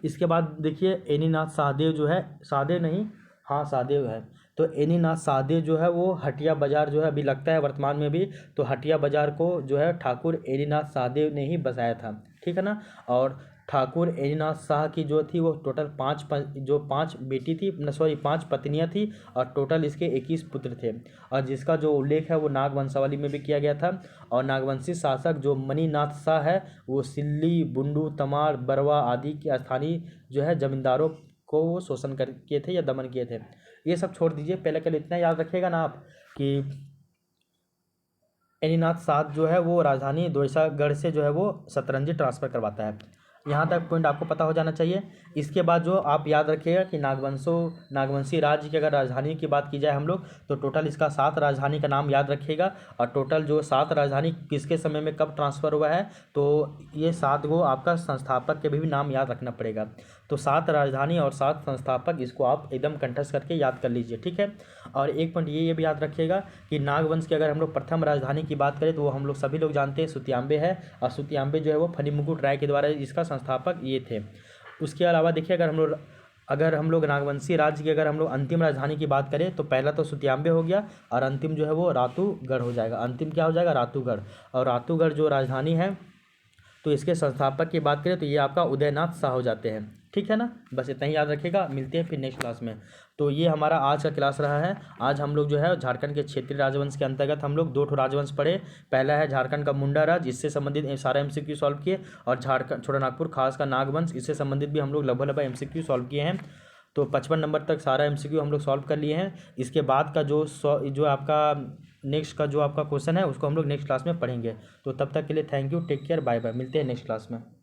इसके बाद देखिए एनीनाथ शाहदेव जो है शाहदेव है। तो एनीनाथ शाहदेव जो है वो हटिया बाज़ार जो है अभी लगता है वर्तमान में भी, तो हटिया बाज़ार को जो है ठाकुर एनीनाथ शाहदेव ने ही बसाया था, ठीक है ना। और ठाकुर एनीनाथ शाह की जो थी वो टोटल 5 पत्नियां थी और टोटल इसके 21 पुत्र थे। और जिसका जो उल्लेख है वो नागवंशावली में भी किया गया था। और नागवंशी शासक जो मणिनाथ शाह है वो सिल्ली, बुंडू, तमाड़, बरवा आदि के स्थानीय जो है जमींदारों को वो शोषण किए थे या दमन किए थे। ये सब छोड़ दीजिए, पहले कल इतना याद रखिएगा ना आप कि एनीनाथ शाह जो है वो राजधानी दोयसागढ़ से जो है वो सतरंजी ट्रांसफ़र करवाता है। यहाँ तक पॉइंट आपको पता हो जाना चाहिए। इसके बाद जो आप याद रखिएगा कि नागवंशी राज्य की अगर राजधानी की बात की जाए हम लोग तो टोटल इसका 7 राजधानी का नाम याद रखिएगा। और टोटल जो 7 राजधानी किसके समय में कब ट्रांसफ़र हुआ है तो ये 7 गो आपका संस्थापक के भी नाम याद रखना पड़ेगा। तो 7 राजधानी और 7 संस्थापक इसको आप एकदम कंठस्थ करके याद कर लीजिए, ठीक है। और एक पॉइंट ये भी याद रखिएगा कि नागवंश की अगर हम लोग प्रथम राजधानी की बात करें तो वो हम लोग सभी लोग जानते हैं सुतियाम्बे है। और सुतियाम्बे जो है वो फनी मुकुट राय के द्वारा इसका संस्थापक ये थे। उसके अलावा देखिए अगर हम लोग अगर हम लोग नागवंशी राज्य की अगर हम लोग अंतिम राजधानी की बात करें तो पहला तो सुतियांबे हो गया और अंतिम जो है वो रातूगढ़ हो जाएगा। अंतिम क्या हो जाएगा? रातूगढ़। और रातूगढ़ जो राजधानी है तो इसके संस्थापक की बात करें तो ये आपका उदयनाथ शाह हो जाते हैं। ठीक है ना, बस इतना ही याद रखिएगा। मिलते हैं फिर नेक्स्ट क्लास में। तो ये हमारा आज का क्लास रहा है। आज हम लोग जो है झारखंड के क्षेत्रीय राजवंश के अंतर्गत हम लोग 2 राजवंश पढ़े। पहला है झारखंड का मुंडा राज, इससे संबंधित सारा MCQ सॉल्व किए। और झारखंड छोटानागपुर खास का नागवंश, इससे संबंधित भी हम लोग लगभग MCQ सॉल्व किए हैं। तो 55 नंबर तक सारा MCQ हम लोग सॉल्व कर लिए हैं। इसके बाद का जो आपका नेक्स्ट का जो आपका क्वेश्चन है उसको हम लोग नेक्स्ट क्लास में पढ़ेंगे। तो तब तक के लिए thank you, take care, bye bye. मिलते हैं नेक्स्ट क्लास में।